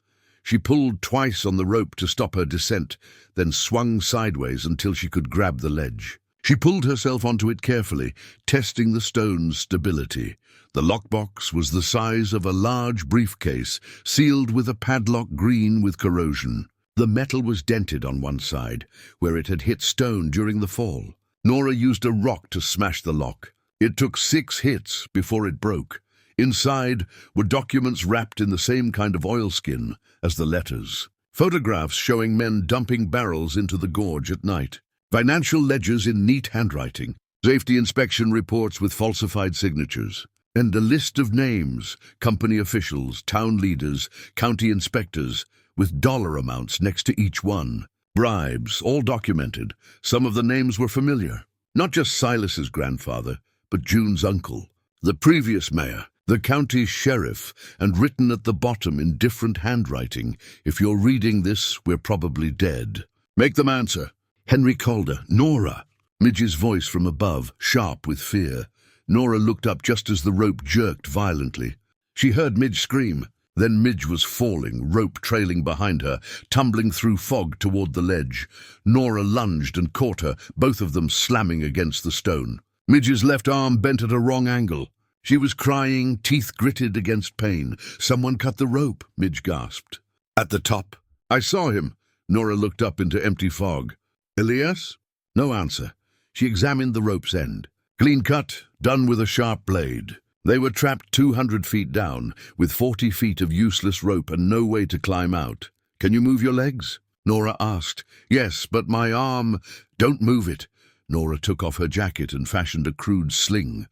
She pulled twice on the rope to stop her descent, then swung sideways until she could grab the ledge. She pulled herself onto it carefully, testing the stone's stability. The lockbox was the size of a large briefcase, sealed with a padlock green with corrosion. The metal was dented on one side, where it had hit stone during the fall. Nora used a rock to smash the lock. It took 6 hits before it broke. Inside were documents wrapped in the same kind of oilskin as the letters. Photographs showing men dumping barrels into the gorge at night. Financial ledgers in neat handwriting. Safety inspection reports with falsified signatures. And a list of names, company officials, town leaders, county inspectors, with dollar amounts next to each one. Bribes, all documented. Some of the names were familiar. Not just Silas's grandfather, but June's uncle, the previous mayor, the county sheriff, and written at the bottom in different handwriting, "If you're reading this, we're probably dead." "Make them answer." Henry Calder. "Nora." Midge's voice from above, sharp with fear. Nora looked up just as the rope jerked violently. She heard Midge scream. Then Midge was falling, rope trailing behind her, tumbling through fog toward the ledge. Nora lunged and caught her, both of them slamming against the stone. Midge's left arm bent at a wrong angle. She was crying, teeth gritted against pain. "Someone cut the rope," Midge gasped. "At the top." "I saw him." Nora looked up into empty fog. "Elias?" No answer. She examined the rope's end. Clean cut, done with a sharp blade. They were trapped 200 feet down, with 40 feet of useless rope and no way to climb out. "Can you move your legs?" Nora asked. "Yes, but my arm—" "Don't move it." Nora took off her jacket and fashioned a crude sling.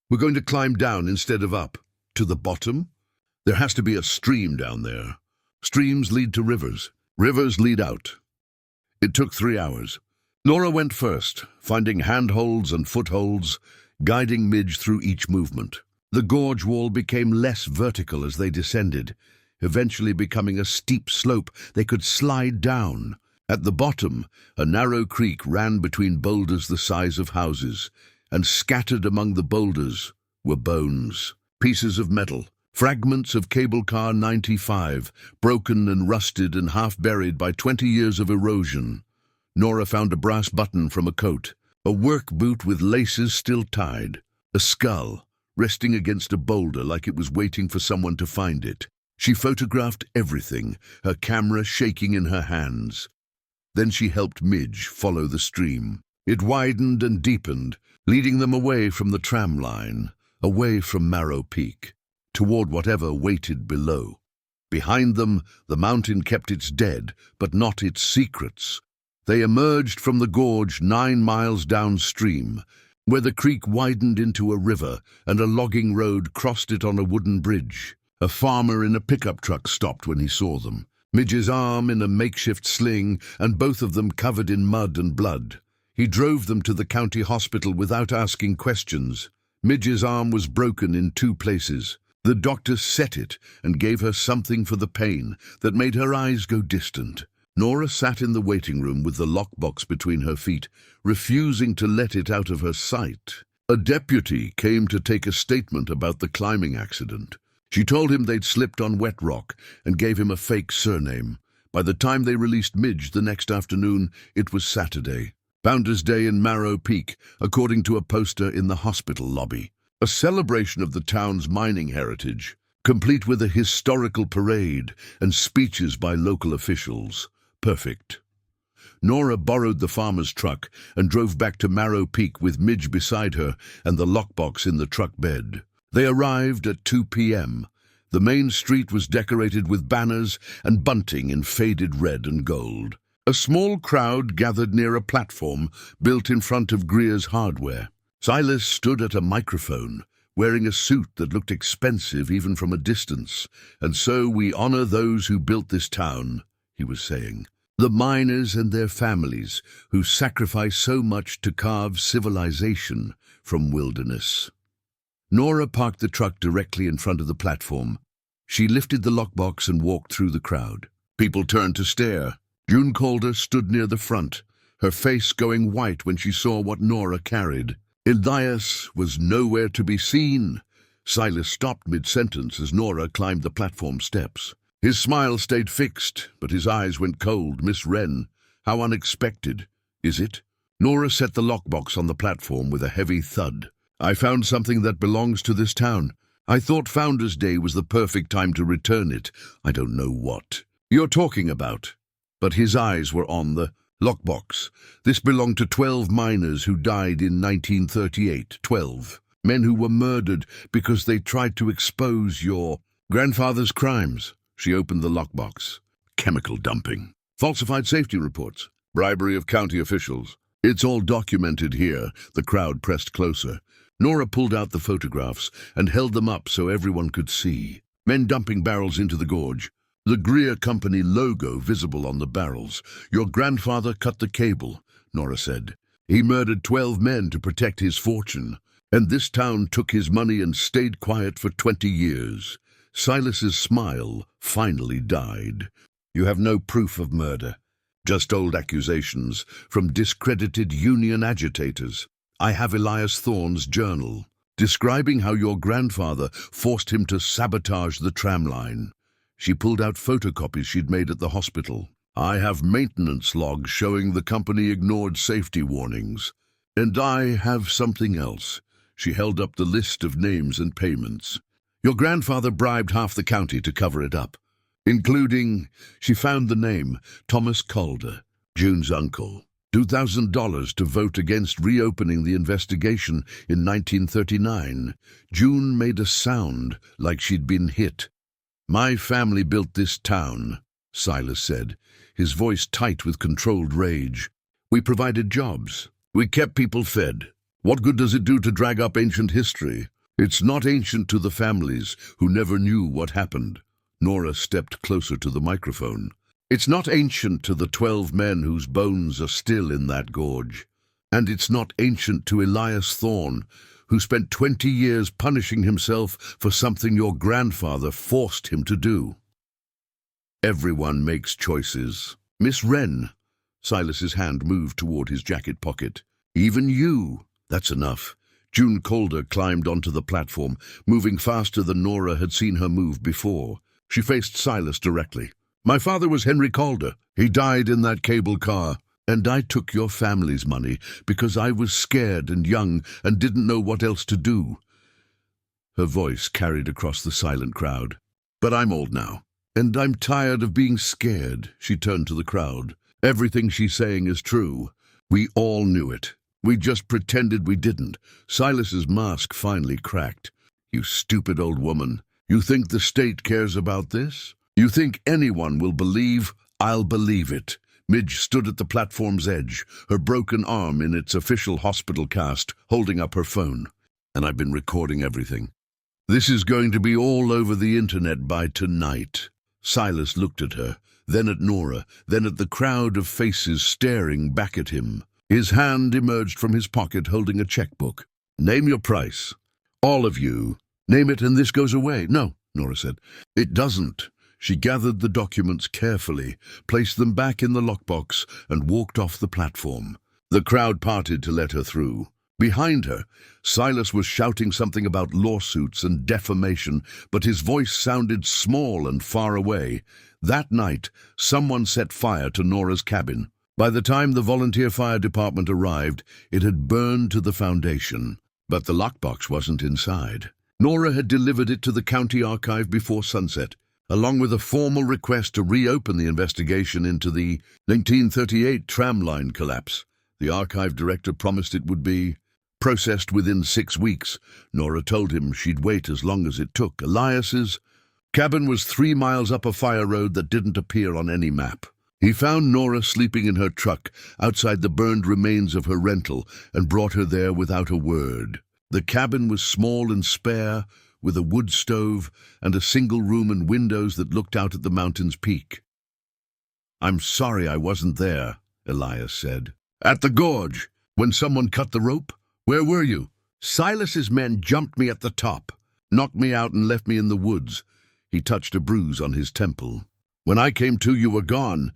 "We're going to climb down instead of up." "To the bottom?" "There has to be a stream down there. Streams lead to rivers. Rivers lead out." It took 3 hours. Nora went first, finding handholds and footholds, guiding Midge through each movement. The gorge wall became less vertical as they descended, eventually becoming a steep slope they could slide down. At the bottom, a narrow creek ran between boulders the size of houses, and scattered among the boulders were bones, pieces of metal, fragments of cable car 95, broken and rusted and half buried by 20 years of erosion. Nora found a brass button from a coat, a work boot with laces still tied, a skull, resting against a boulder like it was waiting for someone to find it. She photographed everything, her camera shaking in her hands. Then she helped Midge follow the stream. It widened and deepened, leading them away from the tram line, away from Marrow Peak, toward whatever waited below. Behind them, the mountain kept its dead, but not its secrets. They emerged from the gorge 9 miles downstream, where the creek widened into a river and a logging road crossed it on a wooden bridge. A farmer in a pickup truck stopped when he saw them, Midge's arm in a makeshift sling and both of them covered in mud and blood. He drove them to the county hospital without asking questions. Midge's arm was broken in 2 places. The doctor set it and gave her something for the pain that made her eyes go distant. Nora sat in the waiting room with the lockbox between her feet, refusing to let it out of her sight. A deputy came to take a statement about the climbing accident. She told him they'd slipped on wet rock and gave him a fake surname. By the time they released Midge the next afternoon, it was Saturday, Founders' Day in Marrow Peak, according to a poster in the hospital lobby. A celebration of the town's mining heritage, complete with a historical parade and speeches by local officials. Perfect. Nora borrowed the farmer's truck and drove back to Marrow Peak with Midge beside her and the lockbox in the truck bed. They arrived at 2 p.m. The main street was decorated with banners and bunting in faded red and gold. A small crowd gathered near a platform built in front of Greer's Hardware. Silas stood at a microphone, wearing a suit that looked expensive even from a distance. "And so we honor those who built this town," he was saying. "The miners and their families who sacrifice so much to carve civilization from wilderness." Nora parked the truck directly in front of the platform. She lifted the lockbox and walked through the crowd. People turned to stare. June Calder stood near the front, her face going white when she saw what Nora carried. Elias was nowhere to be seen. Silas stopped mid-sentence as Nora climbed the platform steps. His smile stayed fixed, but his eyes went cold. "Miss Wren, how unexpected." "Is it?" Nora set the lockbox on the platform with a heavy thud. "I found something that belongs to this town. I thought Founders' Day was the perfect time to return it. I don't know what you're talking about." But his eyes were on the lockbox. "This belonged to 12 miners who died in 1938. 12 men who were murdered because they tried to expose your grandfather's crimes." She opened the lockbox. chemical dumping, falsified safety reports, bribery of county officials. It's all documented here. The crowd pressed closer. Nora pulled out the photographs and held them up so everyone could see. Men dumping barrels into the gorge. The Greer Company logo visible on the barrels. Your grandfather cut the cable, Nora said. He murdered 12 men to protect his fortune. And this town took his money and stayed quiet for 20 years. Silas's smile finally died. You have no proof of murder. Just old accusations from discredited union agitators. I have Elias Thorne's journal, describing how your grandfather forced him to sabotage the tram line. She pulled out photocopies she'd made at the hospital. I have maintenance logs showing the company ignored safety warnings. And I have something else. She held up the list of names and payments. Your grandfather bribed half the county to cover it up, including, she found the name, Thomas Calder, June's uncle. $2,000 to vote against reopening the investigation in 1939. June made a sound like she'd been hit. My family built this town, Silas said, his voice tight with controlled rage. We provided jobs. We kept people fed. What good does it do to drag up ancient history? It's not ancient to the families who never knew what happened. Nora stepped closer to the microphone. It's not ancient to the 12 men whose bones are still in that gorge. And it's not ancient to Elias Thorne, who spent 20 years punishing himself for something your grandfather forced him to do. Everyone makes choices. Miss Wren. Silas's hand moved toward his jacket pocket. Even you. That's enough. June Calder climbed onto the platform, moving faster than Nora had seen her move before. She faced Silas directly. My father was Henry Calder. He died in that cable car. And I took your family's money because I was scared and young and didn't know what else to do. Her voice carried across the silent crowd. But I'm old now, and I'm tired of being scared. She turned to the crowd. Everything she's saying is true. We all knew it. We just pretended we didn't. Silas's mask finally cracked. You stupid old woman. You think the state cares about this? You think anyone will believe? I'll believe it. Midge stood at the platform's edge, her broken arm in its official hospital cast, holding up her phone. And I've been recording everything. This is going to be all over the internet by tonight. Silas looked at her, then at Nora, then at the crowd of faces staring back at him. His hand emerged from his pocket holding a checkbook. Name your price. All of you. Name it and this goes away. No, Nora said. It doesn't. She gathered the documents carefully, placed them back in the lockbox, and walked off the platform. The crowd parted to let her through. Behind her, Silas was shouting something about lawsuits and defamation, but his voice sounded small and far away. That night, someone set fire to Nora's cabin. By the time the volunteer fire department arrived, it had burned to the foundation. But the lockbox wasn't inside. Nora had delivered it to the county archive before sunset, along with a formal request to reopen the investigation into the 1938 tramline collapse. The archive director promised it would be processed within 6 weeks. Nora told him she'd wait as long as it took. Elias's cabin was 3 miles up a fire road that didn't appear on any map. He found Nora sleeping in her truck outside the burned remains of her rental and brought her there without a word. The cabin was small and spare, with a wood stove and a single room and windows that looked out at the mountain's peak. I'm sorry I wasn't there, Elias said. At the gorge, when someone cut the rope? Where were you? Silas's men jumped me at the top, knocked me out and left me in the woods. He touched a bruise on his temple. When I came to, you were gone.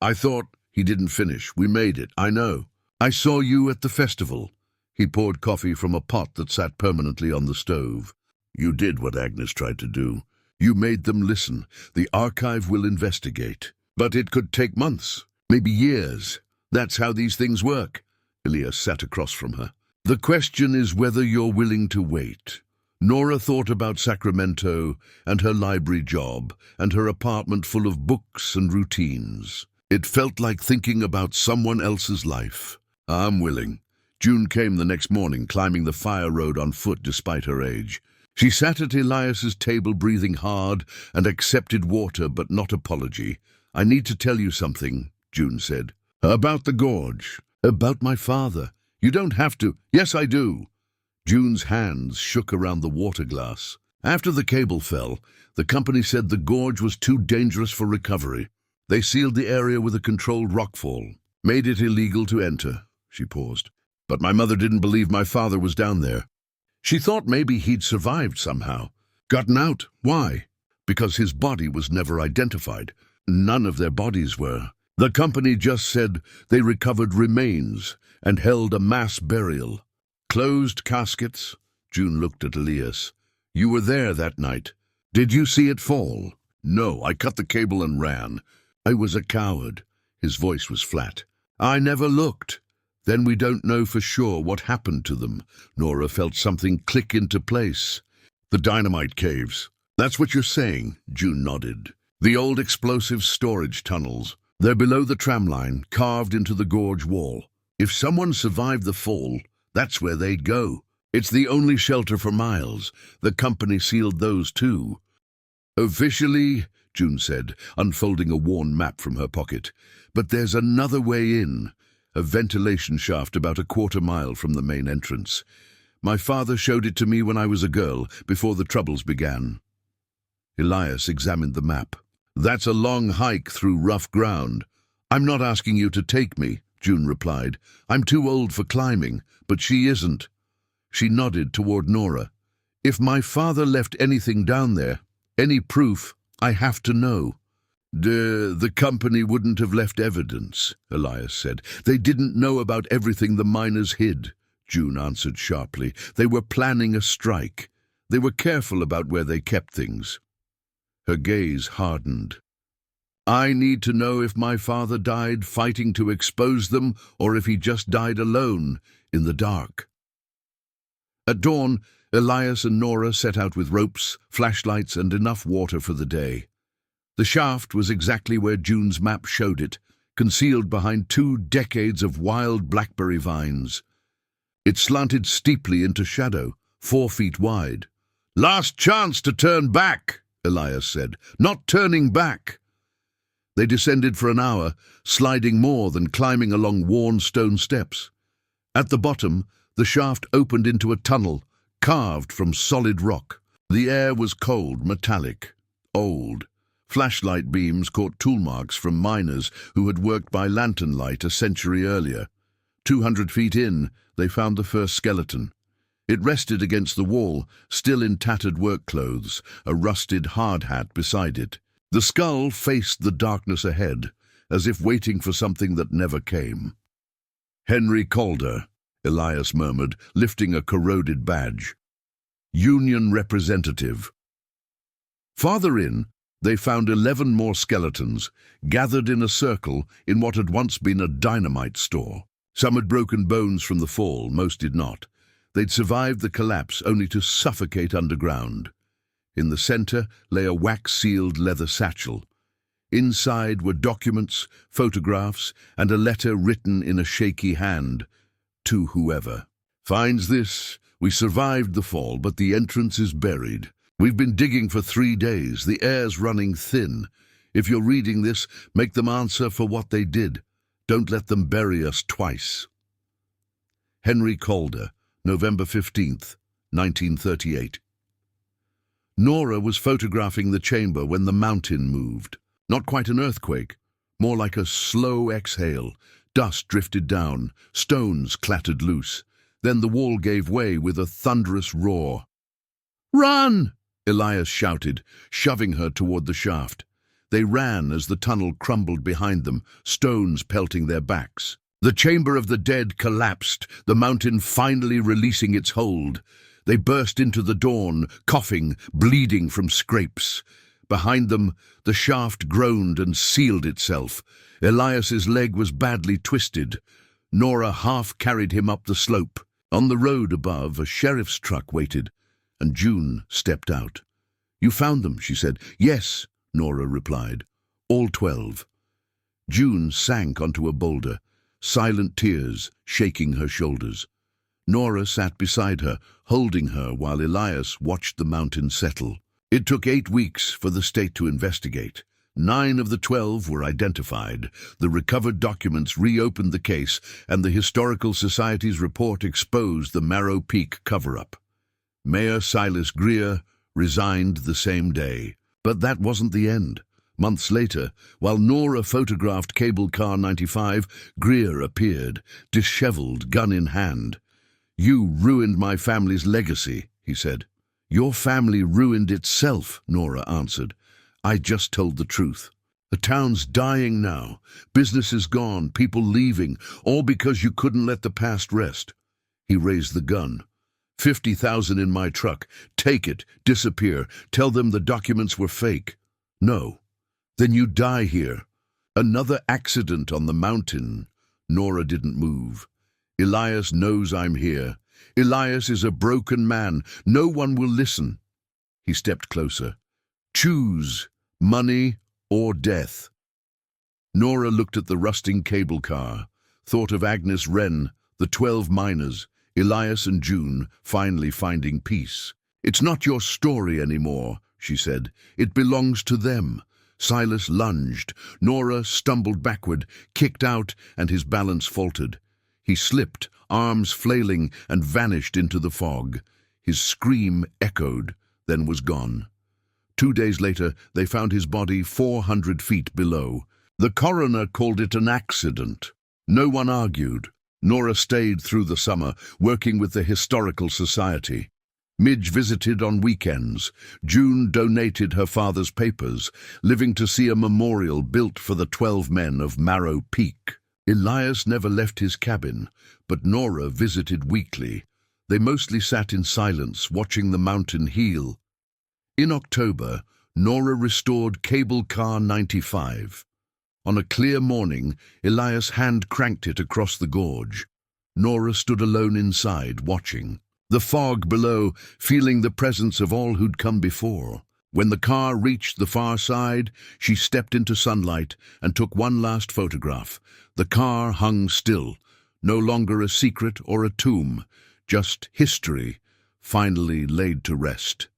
I thought. He didn't finish. We made it, I know. I saw you at the festival. He poured coffee from a pot that sat permanently on the stove. You did what Agnes tried to do. You made them listen. The archive will investigate. But it could take months, maybe years. That's how these things work. Elias sat across from her. The question is whether you're willing to wait. Nora thought about Sacramento and her library job and her apartment full of books and routines. It felt like thinking about someone else's life. I'm willing. June came the next morning, climbing the fire road on foot despite her age. She sat at Elias's table breathing hard and accepted water but not apology. "I need to tell you something," June said. "About the gorge. About my father. You don't have to." "Yes, I do." June's hands shook around the water glass. "After the cable fell, the company said the gorge was too dangerous for recovery. They sealed the area with a controlled rockfall, made it illegal to enter." She paused. "But my mother didn't believe my father was down there. She thought maybe he'd survived somehow. Gotten out. Why? Because his body was never identified. None of their bodies were. The company just said they recovered remains and held a mass burial. Closed caskets." June looked at Elias. "You were there that night. Did you see it fall?" "No, I cut the cable and ran. I was a coward." His voice was flat. "I never looked." "Then we don't know for sure what happened to them." Nora felt something click into place. "The dynamite caves. That's what you're saying?" June nodded. "The old explosive storage tunnels. They're below the tram line, carved into the gorge wall. If someone survived the fall, that's where they'd go. It's the only shelter for miles. The company sealed those too." "Officially," June said, unfolding a worn map from her pocket. "But there's another way in. A ventilation shaft about a quarter-mile from the main entrance. My father showed it to me when I was a girl, before the troubles began." Elias examined the map. "That's a long hike through rough ground." "I'm not asking you to take me," June replied. "I'm too old for climbing, but she isn't." She nodded toward Nora. "If my father left anything down there, any proof, I have to know." The company wouldn't have left evidence," Elias said. "They didn't know about everything the miners hid," June answered sharply. "They were planning a strike. They were careful about where they kept things." Her gaze hardened. "I need to know if my father died fighting to expose them or if he just died alone, in the dark." At dawn, Elias and Nora set out with ropes, flashlights, and enough water for the day. The shaft was exactly where June's map showed it, concealed behind 2 decades of wild blackberry vines. It slanted steeply into shadow, 4 feet wide. "Last chance to turn back," Elias said. "Not turning back." They descended for an hour, sliding more than climbing along worn stone steps. At the bottom, the shaft opened into a tunnel, carved from solid rock. The air was cold, metallic, old. Flashlight beams caught tool marks from miners who had worked by lantern light a century earlier. 200 feet in, they found the first skeleton. It rested against the wall, still in tattered work clothes, a rusted hard hat beside it. The skull faced the darkness ahead, as if waiting for something that never came. "Henry Calder," Elias murmured, lifting a corroded badge. "Union representative." Farther in, they found 11 more skeletons, gathered in a circle in what had once been a dynamite store. Some had broken bones from the fall, most did not. They'd survived the collapse only to suffocate underground. In the center lay a wax-sealed leather satchel. Inside were documents, photographs, and a letter written in a shaky hand. "To whoever finds this, we survived the fall, but the entrance is buried. We've been digging for 3 days. The air's running thin. If you're reading this, make them answer for what they did. Don't let them bury us twice." Henry Calder, November 15th, 1938. Nora was photographing the chamber when the mountain moved. Not quite an earthquake, more like a slow exhale. Dust drifted down, stones clattered loose. Then the wall gave way with a thunderous roar. "Run!" Elias shouted, shoving her toward the shaft. They ran as the tunnel crumbled behind them, stones pelting their backs. The chamber of the dead collapsed, the mountain finally releasing its hold. They burst into the dawn, coughing, bleeding from scrapes. Behind them, the shaft groaned and sealed itself. Elias's leg was badly twisted. Nora half carried him up the slope. On the road above, a sheriff's truck waited, and June stepped out. "You found them," she said. "Yes," Nora replied. "All 12. June sank onto a boulder, silent tears shaking her shoulders. Nora sat beside her, holding her while Elias watched the mountain settle. It took 8 weeks for the state to investigate. 9 of the 12 were identified. The recovered documents reopened the case, and the Historical Society's report exposed the Marrow Peak cover-up. Mayor Silas Greer resigned the same day. But that wasn't the end. Months later, while Nora photographed Cable Car 95, Greer appeared, disheveled, gun in hand. "You ruined my family's legacy," he said. "Your family ruined itself," Nora answered. "I just told the truth. The town's dying now. Businesses gone, people leaving, all because you couldn't let the past rest." He raised the gun. 50,000 in my truck. Take it, disappear, tell them the documents were fake." "No." "Then you die here." "Another accident on the mountain." Nora didn't move. "Elias knows I'm here. Elias is a broken man. No one will listen." He stepped closer. "Choose money or death." Nora looked at the rusting cable car, thought of Agnes Wren, the 12 miners, Elias and June finally finding peace. "It's not your story anymore," she said. "It belongs to them." Silas lunged. Nora stumbled backward, kicked out, and his balance faltered. He slipped, arms flailing, and vanished into the fog. His scream echoed, then was gone. 2 days later, they found his body 400 feet below. The coroner called it an accident. No one argued. Nora stayed through the summer, working with the Historical Society. Midge visited on weekends. June donated her father's papers, living to see a memorial built for the 12 men of Marrow Peak. Elias never left his cabin, but Nora visited weekly. They mostly sat in silence, watching the mountain heal. In October, Nora restored Cable Car 95. On a clear morning, Elias hand-cranked it across the gorge. Nora stood alone inside, watching. The fog below, feeling the presence of all who'd come before. When the car reached the far side, she stepped into sunlight and took one last photograph. The car hung still, no longer a secret or a tomb, just history, finally laid to rest.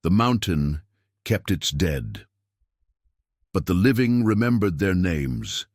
The mountain kept its dead. But the living remembered their names.